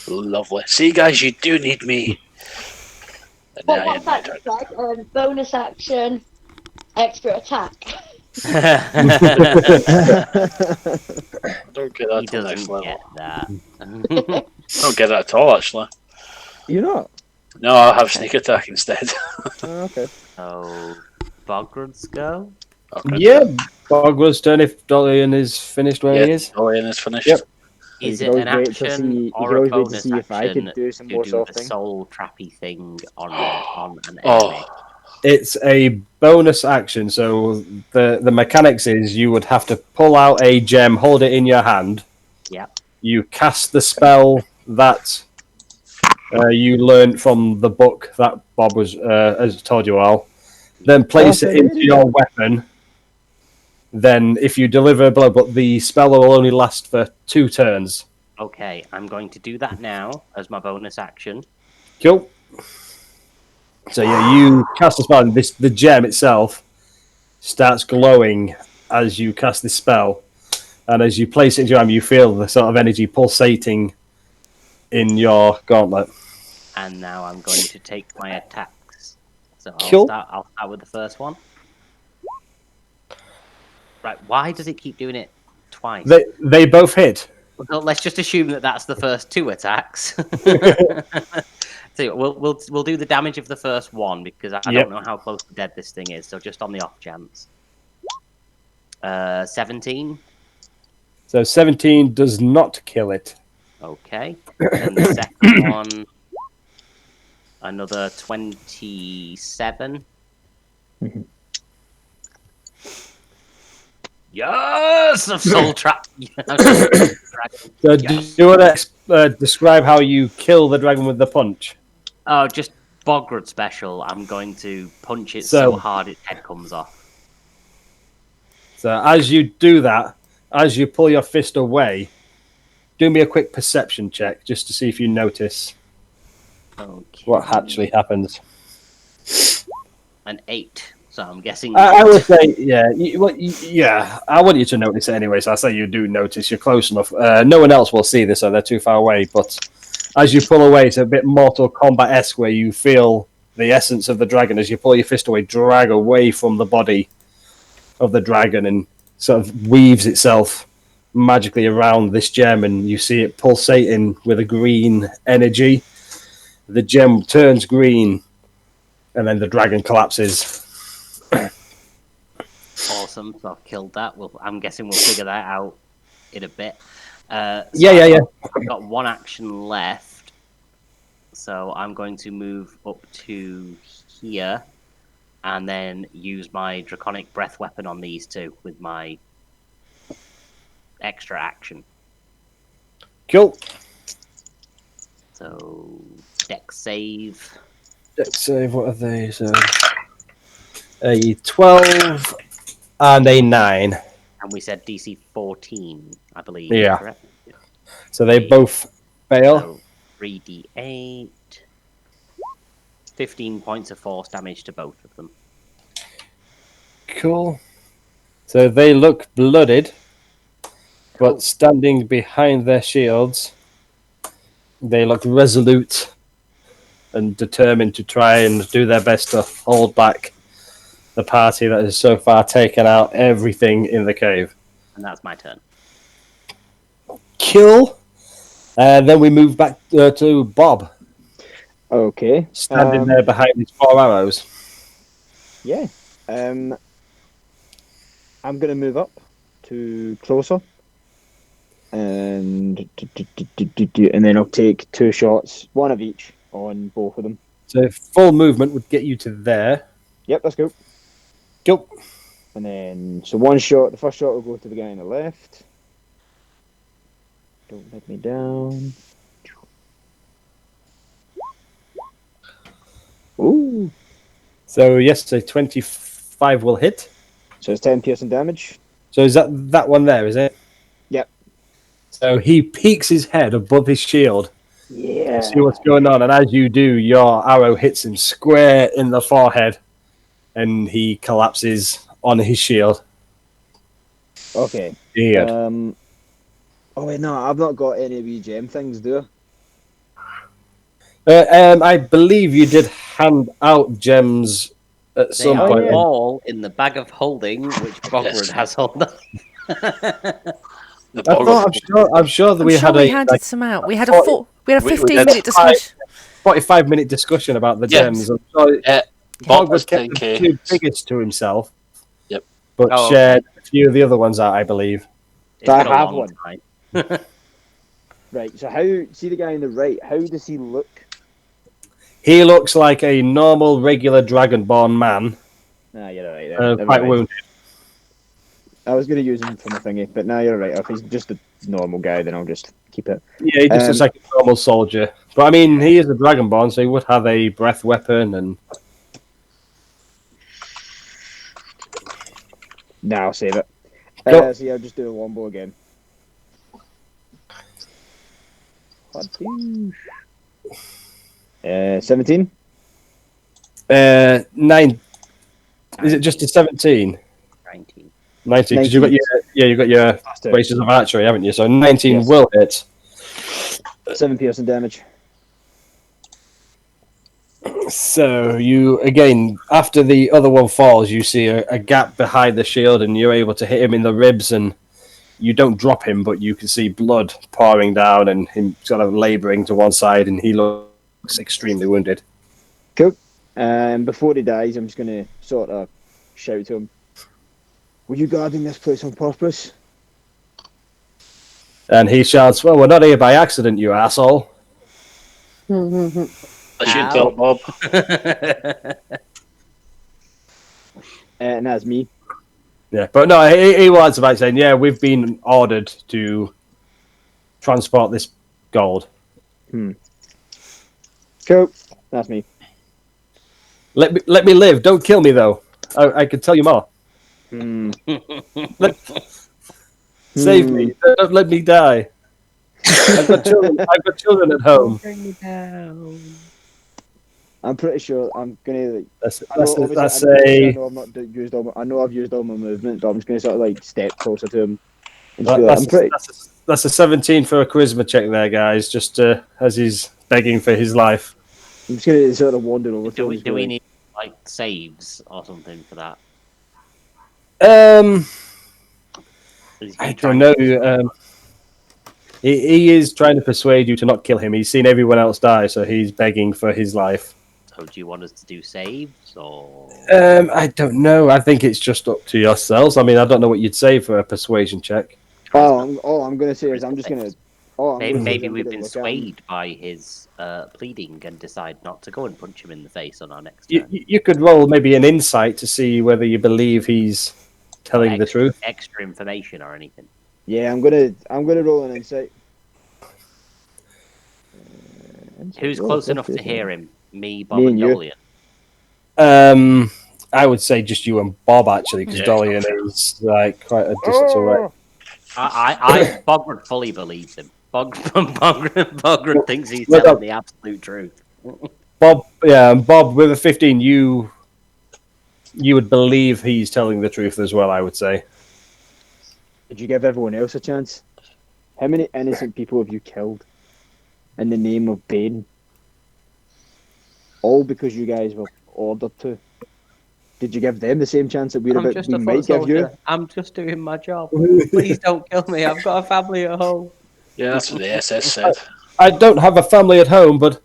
Lovely. See, guys, you do need me. And now I What's end my that turn. like? Bonus action, extra attack. I don't get that He till next doesn't level. get that. I don't get that at all, actually. You're not? No, I'll have sneak attack instead. Oh, okay. So Bogrud's go. Okay. Yeah, Bogrud's turn if Dolion is finished where he is. Dolion is finished. Yep. Is You it could an always wait to action see- you or could a always wait to bonus see if I action could do some to more do sort of the thing. soul trappy thing on an enemy? Oh, It's a bonus action, so the mechanics is you would have to pull out a gem, hold it in your hand. Yep. You cast the spell that you learned from the book that Bob has told you all. Then place it into your weapon. Then, if you deliver a blow, but the spell will only last for 2 turns. Okay, I'm going to do that now as my bonus action. Cool. So yeah, you cast the spell, and the gem itself starts glowing as you cast this spell, and as you place it into your arm, you feel the sort of energy pulsating in your gauntlet. And now I'm going to take my attacks. So Cool. I'll start with the first one. Right, why does it keep doing it twice? They both hit. Well, let's just assume that that's the first 2 attacks. So we'll do the damage of the first one because I don't know how close to dead this thing is. So just on the off chance. 17. So 17 does not kill it. Okay. And the second one, another 27. Yes, I've soul trap. So do you want to describe how you kill the dragon with the punch? Oh, just Bogrud special. I'm going to punch it so hard its head comes off. So as you do that, as you pull your fist away, do me a quick perception check just to see if you notice what actually happens. An 8. So I'm guessing. I would say, yeah. I want you to notice it anyway, so I say you do notice. You're close enough. No one else will see this, so they're too far away. But as you pull away, it's a bit Mortal Kombat-esque, where you feel the essence of the dragon as you pull your fist away, drag away from the body of the dragon, and sort of weaves itself magically around this gem, and you see it pulsating with a green energy. The gem turns green, and then the dragon collapses. Awesome. So I've killed that. I'm guessing we'll figure that out in a bit. I've got 1 action left. So I'm going to move up to here and then use my Draconic Breath weapon on these 2 with my extra action. Cool. So, Dex save. Dex save, what are they? So, a 12 and a 9. And we said DC 14, I believe. Yeah. Correct? So they both fail. So 3d8. 15 points of force damage to both of them. Cool. So they look blooded, but standing behind their shields, they look resolute and determined to try and do their best to hold back the party that has so far taken out everything in the cave. And that's my turn. Kill. And then we move back to Bob, Okay. standing there behind his 4 arrows. Yeah. I'm going to move up to closer. And then I'll take 2 shots, 1 of each, on both of them. So full movement would get you to there. Yep, let's go. Go. And then, so 1 shot, the first shot will go to the guy on the left. Don't let me down. Ooh. So yes, so 25 will hit. So it's 10 piercing damage. So is that one there, is it? Yep. So he peeks his head above his shield Yeah. to see what's going on, and as you do, your arrow hits him square in the forehead, and he collapses on his shield. Okay. Weird. Oh wait, no, I've not got any wee gem things, do I? I believe you did hand out gems at They some are point. all in the bag of holding, which Bogrud has hold on. I'm sure that I'm we sure had we a handed some out. We had a 40 15-minute discussion. 45-minute discussion about the gems. I'm sure Bob Bog was kept the 10k. 2 biggest to himself. Yep. But Oh, shared a few of the other ones out, I believe. It's I been a have long one. time. Right, so see the guy on the right, how does he look? He looks like a normal, regular Dragonborn man, Nah, you're right there. Never quite mind. wounded. I was going to use him for my thingy, but now you're right. If he's just a normal guy, then I'll just keep it. Yeah, he just looks like a normal soldier. But I mean, he is a Dragonborn, so he would have a breath weapon and... Nah, I'll save it. Go. So yeah, I'll just do a longbow again. 17? 9... Is it just a 17? 19. 19, because you got your braces of archery, haven't you? So 19 will hit. 7 piercing damage. So you, again, after the other one falls, you see a gap behind the shield and you're able to hit him in the ribs, and you don't drop him, but you can see blood pouring down and him sort of labouring to one side, and he looks extremely wounded. Cool. And before he dies, I'm just going to sort of shout to him, "Were you guarding this place on purpose?" And he shouts, "Well, we're not here by accident, you asshole." I should tell Bob. And that's me. Yeah, but no, he was about saying, yeah, we've been ordered to transport this gold. Cool. That's me. Let me live. Don't kill me, though. I can tell you more. Save me. Don't let me die. I've got children at home. Bring me down. I'm pretty sure I'm gonna. I know I've used all my movement, but I'm just gonna sort of like step closer to him. That's a 17 for a charisma check there, guys. Just as he's begging for his life. I'm just gonna sort of wander over. Do we need like saves or something for that? I don't know. He is trying to persuade you to not kill him. He's seen everyone else die, so he's begging for his life. So do you want us to do saves or? I don't know. I think it's just up to yourselves. I mean, I don't know what you'd say for a persuasion check. All I'm gonna say is I'm just gonna. Maybe we've been swayed by his pleading and decide not to go and punch him in the face on our next turn. You could roll maybe an insight to see whether you believe he's telling the truth. Extra information or anything. Yeah, I'm gonna roll an insight. Who's close enough to hear him? Me, Bob, and Dolion. I would say just you and Bob actually, because Dolion is like quite a distance away. Bogrud fully believes him. Bogrud thinks he's telling the absolute truth. Bob with a 15, you would believe he's telling the truth as well, I would say. Did you give everyone else a chance? How many innocent people have you killed in the name of Bane? All because you guys were ordered to. Did you give them the same chance that we I'm just a might foot give you? soldier. I'm just doing my job. Please don't kill me. I've got a family at home. Yeah, that's what the SS said. I don't have a family at home, but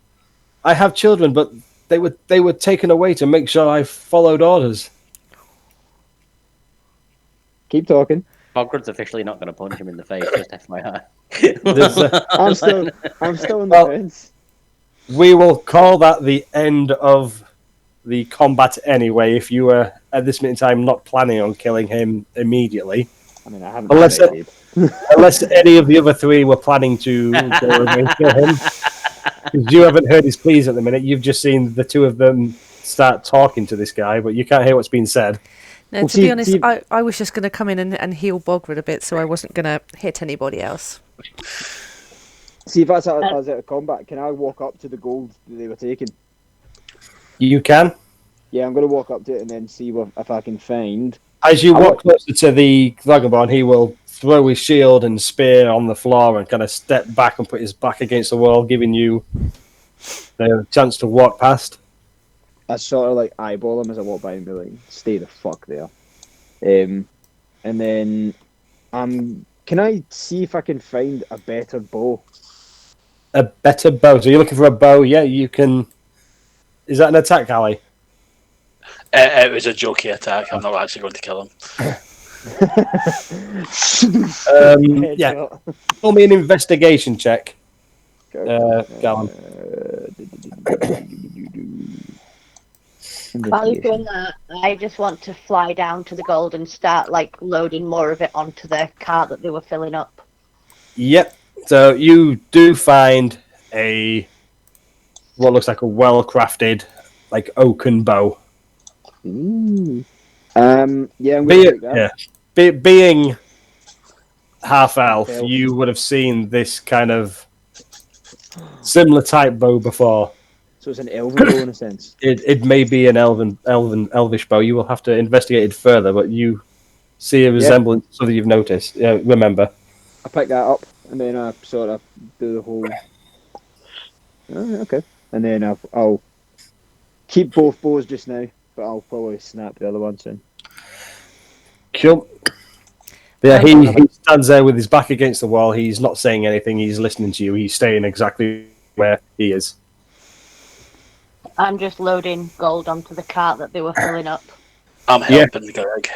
I have children. But they were taken away to make sure I followed orders. Keep talking. Bogrud's officially not going to punch him in the face, just FYI. I'm still in the fence. We will call that the end of the combat anyway. If you were at this minute in time not planning on killing him immediately, I mean, I haven't. Unless any of the other three were planning to go and kill him, because you haven't heard his pleas at the minute. You've just seen the two of them start talking to this guy, but you can't hear what's being said. No, to be honest, I was just going to come in and heal Bogrud a bit, so I wasn't going to hit anybody else. See, if that's out of combat, can I walk up to the gold that they were taking? You can. Yeah, I'm going to walk up to it and then see if I can find. As you walk closer to the Dragonborn, he will throw his shield and spear on the floor and kind of step back and put his back against the wall, giving you the chance to walk past. I sort of like eyeball him as I walk by and be like, "Stay the fuck there." And then, can I see if I can find a better bow? A better bow. So you're looking for a bow? Yeah, you can. Is that an attack, Ali? It was a jokey attack. I'm not actually going to kill him. Yeah. Roll me an investigation check. Gallon. While you're doing that, I just want to fly down to the gold and start like loading more of it onto the cart that they were filling up. Yep. So you do find what looks like a well-crafted, like oaken bow. Ooh. Yeah, I'm going to take that. Yeah. Being half elf, you would have seen this kind of similar type bow before. So it's an elven bow in a sense. It may be an elvish bow. You will have to investigate it further, but you see a resemblance to something you've noticed. Remember. I pick that up and then I sort of do the whole. Oh, okay. And then I'll keep both bows just now, but I'll probably snap the other one soon. Cool. Yeah, he stands there with his back against the wall. He's not saying anything. He's listening to you. He's staying exactly where he is. I'm just loading gold onto the cart that they were filling up. I'm helping Greg.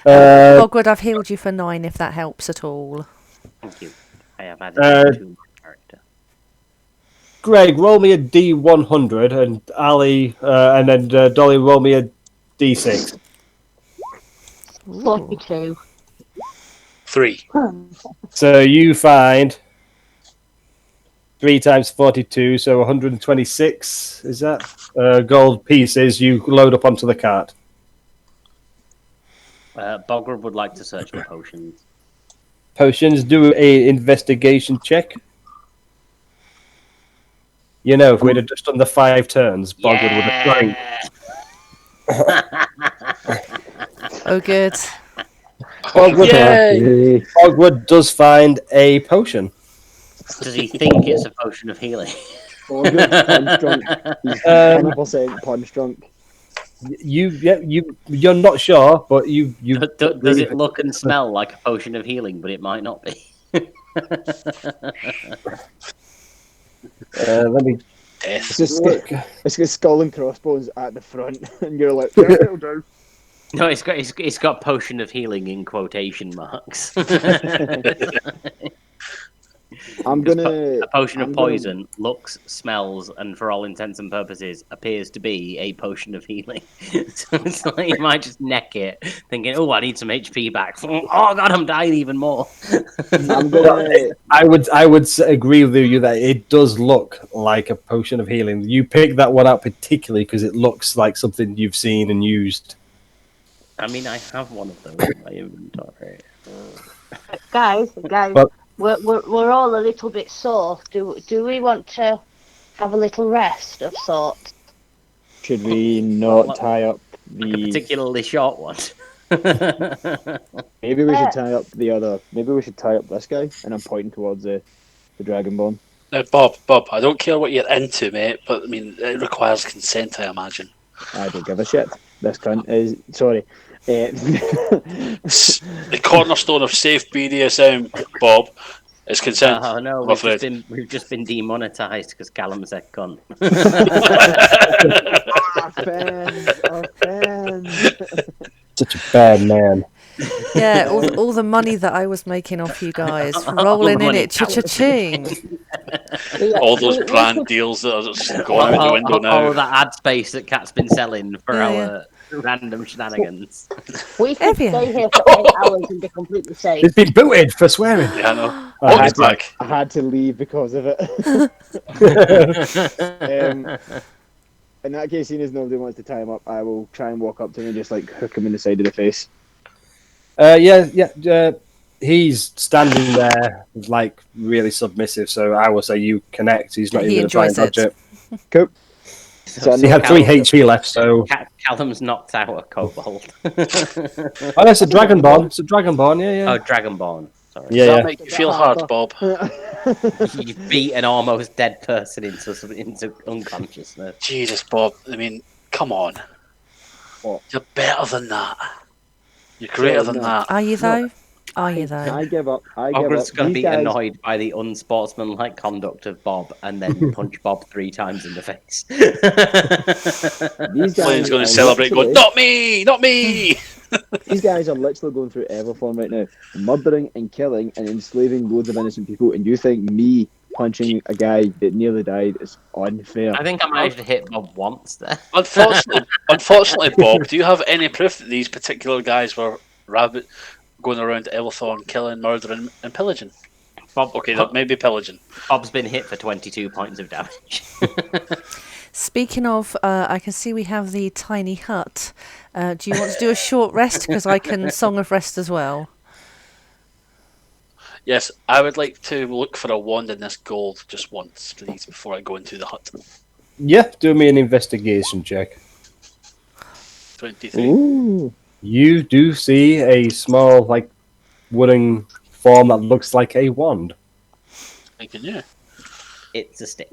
Bogrud, I've healed you for 9 if that helps at all. Thank you. I have added to my character. Greg, roll me a D100, and Ali, and then Dolly, roll me a D6. 42. 3. So you find 3 times 42, so 126. Is that gold pieces? You load up onto the cart. Bogrud would like to search for potions. Potions. Do a investigation check. You know, if we'd have just done the 5 turns, Bogrud would have drank. Oh, good. Bogrud does find a potion. Does he think it's a potion of healing? Bogrud's punch drunk. He's 100% punch drunk. You're not sure, but you. Does it look and smell like a potion of healing? But it might not be. Let me. It's got skull and crossbones at the front, and you're like, yeah, it'll do. No, it's got potion of healing in quotation marks. A potion of poison looks, smells, and for all intents and purposes appears to be a potion of healing. So it's like you might just neck it, thinking, "Oh, I need some HP back." Oh God, I'm dying even more. I would agree with you that it does look like a potion of healing. You picked that one out particularly because it looks like something you've seen and used. I mean, I have one of those in my inventory. Guys, we're all a little bit sore. Do we want to have a little rest of sorts? Should we not tie up like a particularly short one? Maybe we should tie up the other. Maybe we should tie up this guy, and I'm pointing towards the Dragonborn. Now, Bob, I don't care what you're into, mate, but I mean, it requires consent, I imagine. I don't give a shit. This cunt is sorry. The cornerstone of safe BDSM, Bob, is consent. Oh no, I'm afraid. we've just been demonetised because Callum said cunt. Offense. Such a bad man. Yeah, all the money that I was making off you guys, rolling in it, cha-cha-ching. All those brand deals that are just going out the window now. All that ad space that Kat's been selling for Yeah, our random shenanigans. We could Have you? stay here for 8 hours and be completely safe. He's been booted for swearing. Yeah, I know. I He's back. I had to leave because of it. In that case, seeing as nobody wants to tie him up, I will try and walk up to him and just like hook him in the side of the face. He's standing there, like really submissive. So I will say you connect. He's not He even going to try and enjoys dodge it. it. Cool. So he had 3 HP left. So Callum's knocked out a kobold. oh, that's a dragonborn. It's a dragonborn. Yeah. Oh, dragonborn. Sorry. Yeah, Does that make you feel hard, Bob? You beat an almost dead person into unconsciousness. Jesus, Bob. I mean, come on. What? You're better than that. You're greater than no. that. Are you though? Are you though? I give up. I give Bogrud's up. going to These be guys- annoyed by the unsportsmanlike conduct of Bob and then punch Bob 3 times in the face. These Flame's guys going are to celebrate, going, literally- not me, not me. These guys are literally going through Evalthon right now, murdering and killing and enslaving loads of innocent people, and you think me punching a guy that nearly died is unfair? I think I managed to hit Bob once there. Unfortunately, Bob, do you have any proof that these particular guys were going around Evalthon, killing, murdering, and pillaging? Bob, Okay, that may be pillaging. Bob's been hit for 22 points of damage. Speaking of, I can see we have the tiny hut. Do you want to do a short rest? Because I can Song of Rest as well. Yes, I would like to look for a wand in this gold just once, please, before I go into the hut. Yeah, do me an investigation check. 23. Ooh. You do see a small, like, wooden form that looks like a wand. Thank you. It's a stick.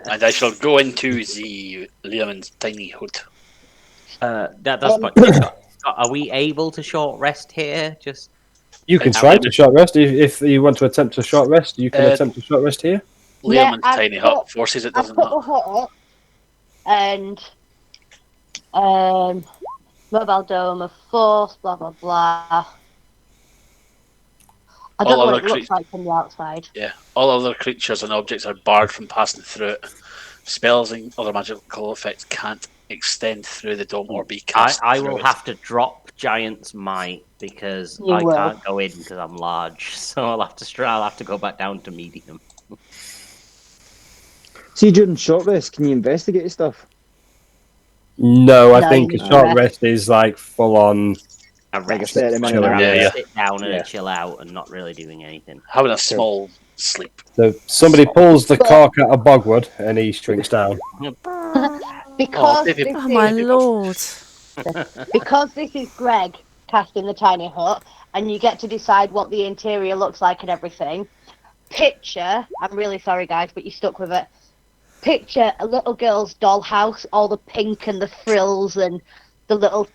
And I shall go into the Leon's tiny hut. That's fine. Are we able to short rest here? Just You can try to short rest. If you want to attempt a short rest, you can attempt a short rest here. Leon's I tiny put- hut forces it I doesn't put the have. hut up and mobile dome of force, blah blah blah. I don't know what it looks like from the outside. Yeah, all other creatures and objects are barred from passing through it. Spells and other magical effects can't extend through the dome or be cast. I through will it. have to drop Giant's Might because You I will. can't go in because I'm large. So I'll have to go back down to medium. See, during short rest, can you investigate stuff? No, I No, think a you short can't. rest is like full on. I Like a rest, certain amount Chill of out. Yeah, yeah. sit down and Yeah. chill out and not really doing anything. Having a small sleep. So somebody pulls the cork out of Bogwood and he shrinks down. Because David- this Oh my is, lord! because this is Greg casting the tiny hut, and you get to decide what the interior looks like and everything. Picture, I'm really sorry guys, but you stuck with it. Picture a little girl's dollhouse, all the pink and the frills and the little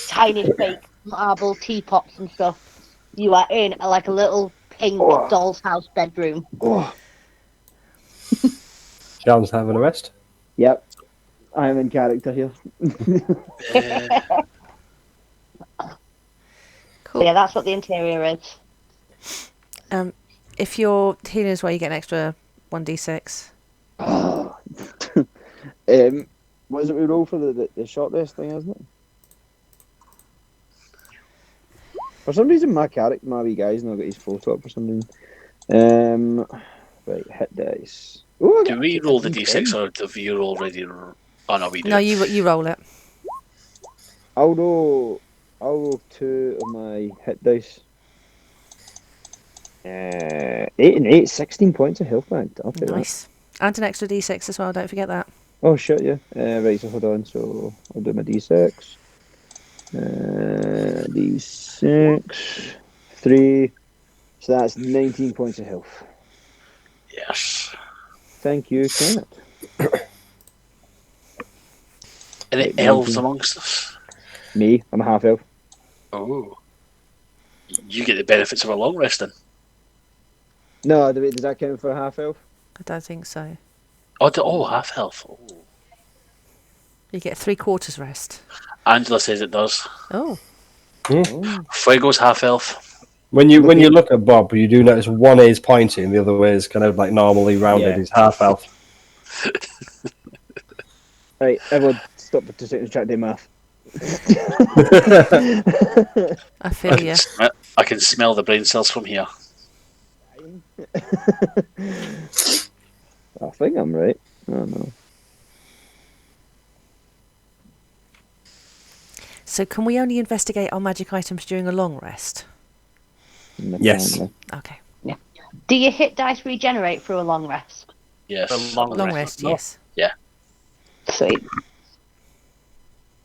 tiny fake marble teapots and stuff. You are in like a little pink doll's house bedroom. Oh, Charles having a rest. yep. I'm in character here. Cool. Yeah, that's what the interior is. If you're healing as well, you get an extra 1d6. What is it we roll for the short rest thing, isn't it? For some reason, my wee guy's not got his photo up for some reason. Right, hit dice. Ooh, I Do got we roll the 10. d6 or have you already? Oh no, we do. No, you roll it. I'll roll 2 of my hit dice. 8 and 8, 16 points of health back. I'll take that. Nice. And an extra d6 as well. Don't forget that. Oh shit, yeah. Right, so hold on. So I'll do my d6. D6 3. So that's 19 points of health. Yes. Thank you, Cat. Any Right, elves 19. amongst us? Me, I'm a half elf. Oh. You get the benefits of a long rest then. No, does that count for a half elf? I don't think so. Oh, half health. Oh. You get 3/4 rest. Angela says it does. Oh. Oh. Fuego's half elf. When you look at Bob, you do notice one is pointy and the other way is kind of like normally rounded. Yeah. He's half elf. Right, everyone, stop for 2 seconds. Try to do math. I feel you. I can smell the brain cells from here. I think I'm right. I don't know. So can we only investigate our magic items during a long rest? Yes. Apparently. Okay. Do your hit dice regenerate through a long rest? Yes. A long Long rest, yes. Sweet.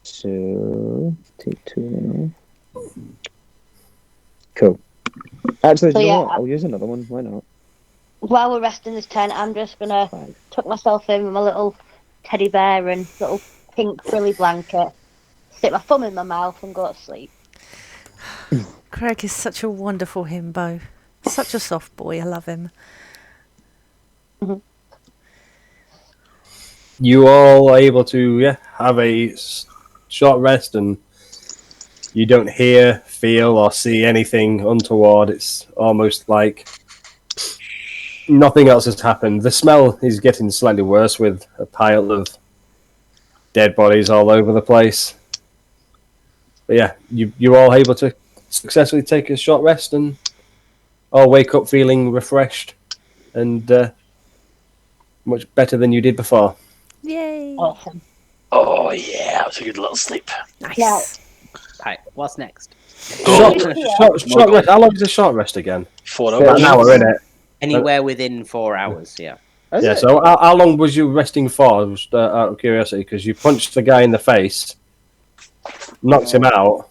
So, take 2 now. Cool. Actually, So, you know yeah, what? I'll use another one. Why not? While we're resting this turn, I'm just gonna 5. tuck myself in with my little teddy bear and little pink frilly blanket, stick my thumb in my mouth and go to sleep. Craig is such a wonderful himbo. Such a soft boy. I love him. You all are able to have a short rest, and you don't hear, feel, or see anything untoward. It's almost like nothing else has happened. The smell is getting slightly worse with a pile of dead bodies all over the place. But yeah, you're all able to successfully take a short rest and all wake up feeling refreshed and much better than you did before. Yay. Awesome. Oh, yeah. That was a good little sleep. Nice. Now, Right, what's next? Short rest. How long is a short rest again? 4 About hours. An hour, innit? Anywhere within 4 hours, yeah. Is Yeah, it? so how long was you resting for, just out of curiosity? Because you punched the guy in the face, knocked him out.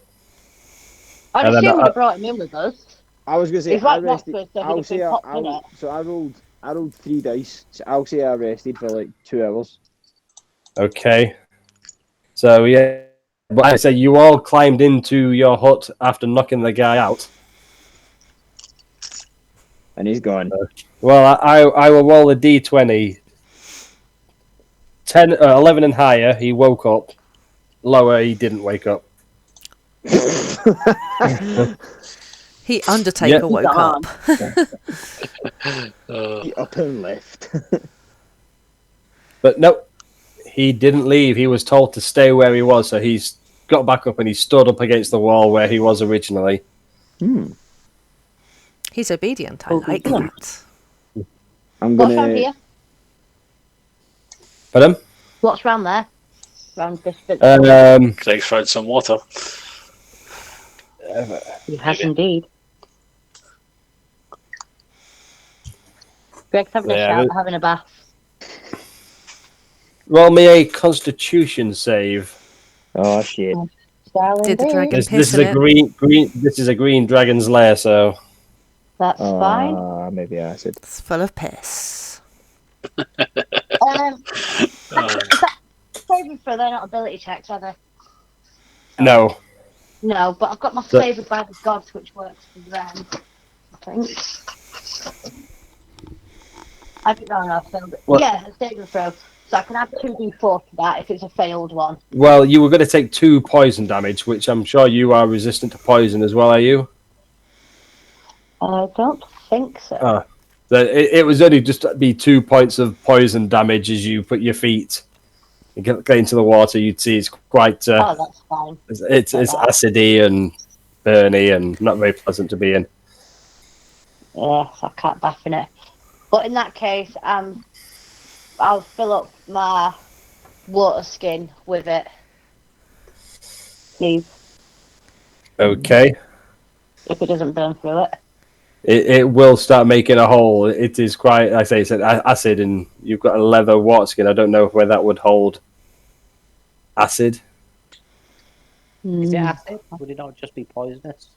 I'd And then assume we'd have brought him in with us. I was going to say, He's I right next rested. to us, so he'd I'll have say, been popped in it. so I rolled 3 dice. So I'll say I rested for like 2 hours. Okay. So, yeah. But I say you all climbed into your hut after knocking the guy out. And he's gone. Well, I will roll a d20. 11 and higher, he woke up. Lower, he didn't wake up. He Undertaker Yeah. woke up. He up and left. But no, he didn't leave. He was told to stay where he was, so he's got back up and he stood up against the wall where he was originally. He's obedient. I like that. I'm What's round gonna. here? Pardon? What's round there? Round this bit. Greg's found some water. He has indeed. Greg's having a Yeah, shower, but- having a bath. Roll me a Constitution save. Oh shit! Well, Did the indeed. dragon This piss is in a it? green. This is a green dragon's lair. So That's fine. Maybe acid. It's full of piss. Is that saving for they're not ability checks, are they? no. No, but I've got my So- favoured by the gods, which works for them. I think. I don't know. I failed it. What? Yeah, a saving throw. So I can add 2d4 to that if it's a failed one. Well, you were going to take 2 poison damage, which I'm sure you are resistant to poison as well. Are you? I don't think so. Ah. So it was only just be 2 points of poison damage as you put your feet. You get into the water, you'd see it's quite. Oh, that's fine. It's acidy and burny and not very pleasant to be in. Yeah, so I can't bath in it. But in that case, I'll fill up my water skin with it. Please, Okay. if it doesn't burn through it. It will start making a hole. It is quite, I say, it's acid, and you've got a leather water skin. I don't know where that would hold acid. Is it acid? Would it not just be poisonous?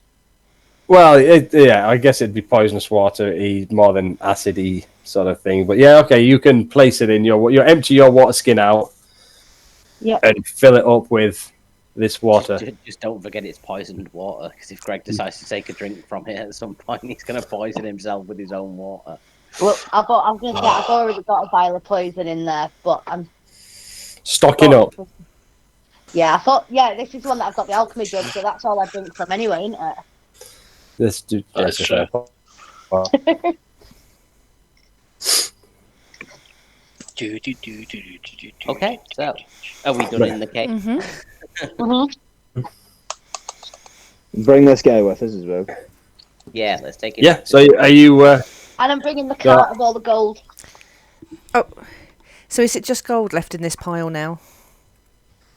Well, I guess it'd be poisonous water more than acidy sort of thing. But yeah, okay, you can place it in you empty your water skin out, and fill it up with this water. Just don't forget it's poisoned water, because if Greg decides to take a drink from it at some point, he's going to poison himself with his own water. Well, I've already got a vial of poison in there, but I'm stocking up. Yeah, I thought. Yeah, this is one that I've got the alchemy jug, so that's all I drink from anyway, isn't it? That's true. Okay, so are we done in the cave? Mm-hmm. Bring this guy with us as well. Yeah, let's take it. Yeah. So are you? And I'm bringing the cart of all the gold. Oh, so is it just gold left in this pile now?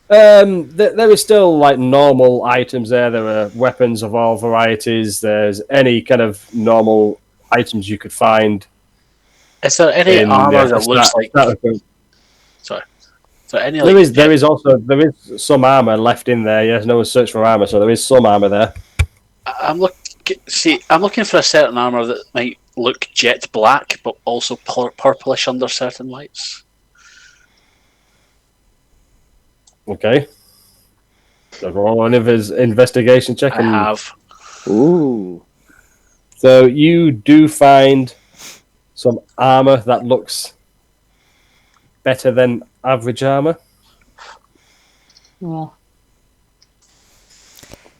There is still like normal items there. There are weapons of all varieties. There's any kind of normal items you could find. Is there any armor that looks like? Sorry. So any there is some armor left in there. Yes, no one's searched for armor, so there is some armor there. I'm looking for a certain armor that might look jet black, but also purplish under certain lights. Okay. So roll one of his investigation check. I have. Ooh. So you do find some armor that looks better than average armor. Yeah.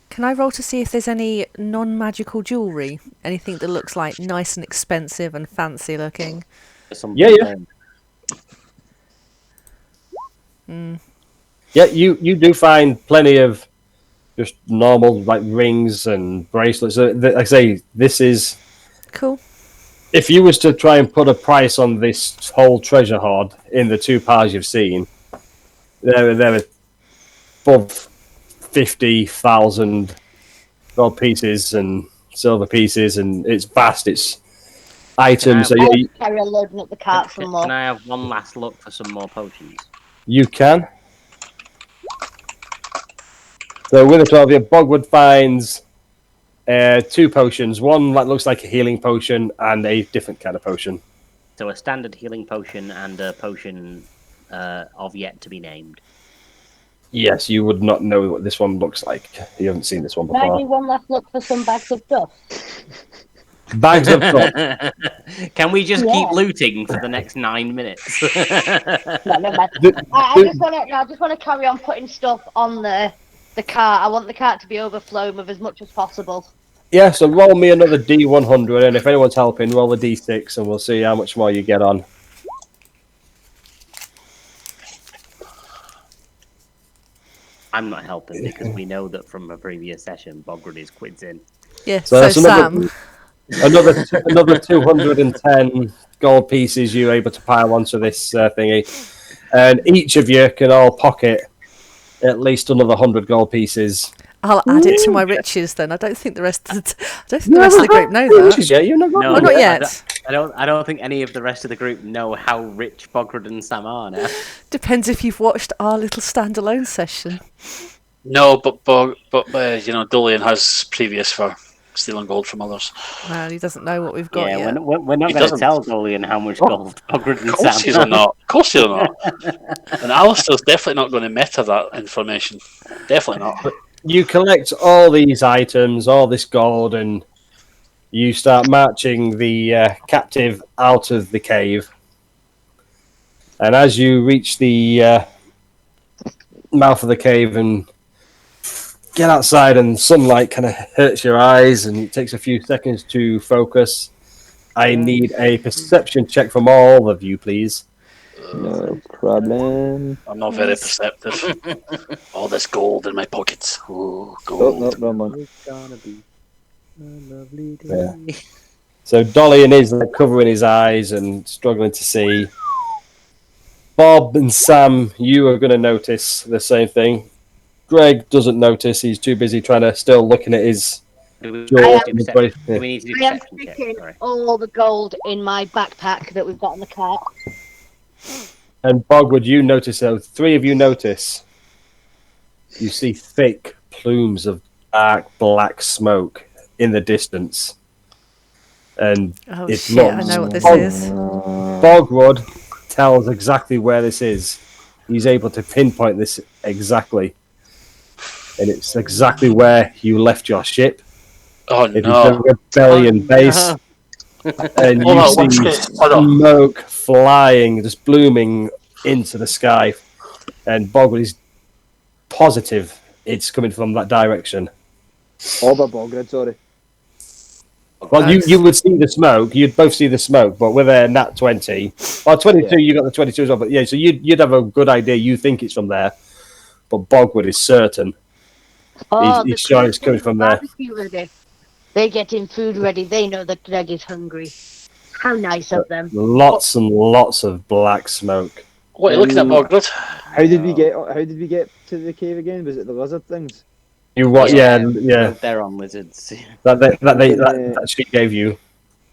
Can I roll to see if there's any non-magical jewellery? Anything that looks like nice and expensive and fancy looking? Yeah. Yeah, you do find plenty of just normal like rings and bracelets. Like I say, this is cool. If you was to try and put a price on this whole treasure hoard in the 2 piles you've seen, there are above 50,000 gold pieces and silver pieces, and it's vast. It's items. Carry a loading up the cart some more. Can I have one last look for some more potions? You can. So with a 12, Bogwood finds 2 potions. One that looks like a healing potion and a different kind of potion. So a standard healing potion and a potion of yet to be named. Yes, you would not know what this one looks like. You haven't seen this one before. Can I do one last look for some bags of dust? Bags of dust. Can we just keep looting for the next 9 minutes? No, I just want to carry on putting stuff on the cart. I want the cart to be overflowing with as much as possible. Yeah, so roll me another D100, and if anyone's helping, roll a D6, and we'll see how much more you get on. I'm not helping because we know that from a previous session, Bogrud is quids in. Yeah, so Sam. Another 210 gold pieces you're able to pile onto this thingy. And each of you can all pocket at least another 100 gold pieces. I'll add it to my riches then. I don't think the rest of the group know that. Riches, yeah, you're not no, not yet. I don't think any of the rest of the group know how rich Bogrud and Sam are now. Depends if you've watched our little standalone session. No, but Dolion has previous for stealing gold from others. Well, he doesn't know what we've got yet. We're not going to tell Dolion how much gold Bogrud and Sam have. Of course you're not. And Alistair's definitely not going to meta that information. Definitely not. But you collect all these items, all this gold, and you start marching the captive out of the cave. And as you reach the mouth of the cave and get outside, and sunlight kind of hurts your eyes, and it takes a few seconds to focus, I need a perception check from all of you, please. No problem. I'm not very perceptive. All this gold in my pockets. Ooh, gold. No, man. It's gonna be a lovely day. Yeah. So Dolion is covering his eyes and struggling to see. Bob and Sam, you are going to notice the same thing. Greg doesn't notice. He's too busy trying to still looking at his jaw. I am picking all the gold in my backpack that we've got in the cart. And Bogwood, you notice, though, 3 of you notice, you see thick plumes of dark black smoke in the distance. And I looks, know what this is. Bogwood tells exactly where this is. he's able to pinpoint this exactly. And it's exactly where you left your ship. Oh It is no! the rebellion base. And Hold you on, one see second. Hold on. smoke flying, just blooming into the sky. And Bogrud is positive it's coming from that direction. Oh, but Bogrud, sorry. Well, you would see the smoke. You'd both see the smoke, but with a nat 20, or 22, you got the 22 as well. But yeah, so you'd have a good idea. You think it's from there, but Bogwood is certain. Oh, He's sure it's coming from there. barbecue ready. They're getting food ready. They know that Greg is hungry. How nice of them. Lots and lots of black smoke. What are you looking at, Bogrud? How did we get to the cave again? Was it the lizard things? You what? Yeah. They're on lizards. That she gave you.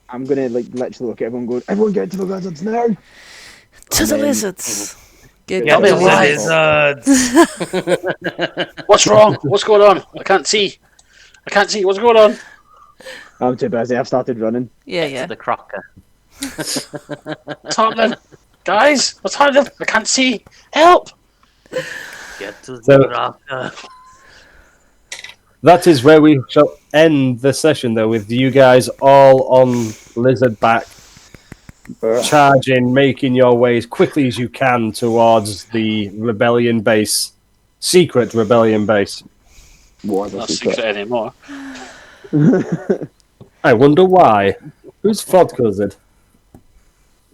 I'm gonna literally look at everyone going, everyone get to the lizards now. To the lizards. Get to the lizards. What's wrong? What's going on? I can't see. What's going on? I'm too busy. I've started running. Yeah. To the crocker. What's happening? Guys, what's happening? I can't see. Help! Get to the crocker. That is where we shall end the session, though, with you guys all on lizard back, charging, making your way as quickly as you can towards the rebellion base, secret rebellion base. What Not secret anymore. I wonder why. Whose fault was it?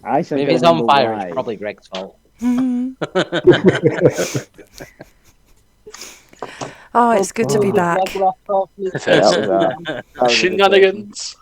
I think If it's I on know fire, why. it's probably Greg's fault. Oh, it's good to be back. Shenanigans.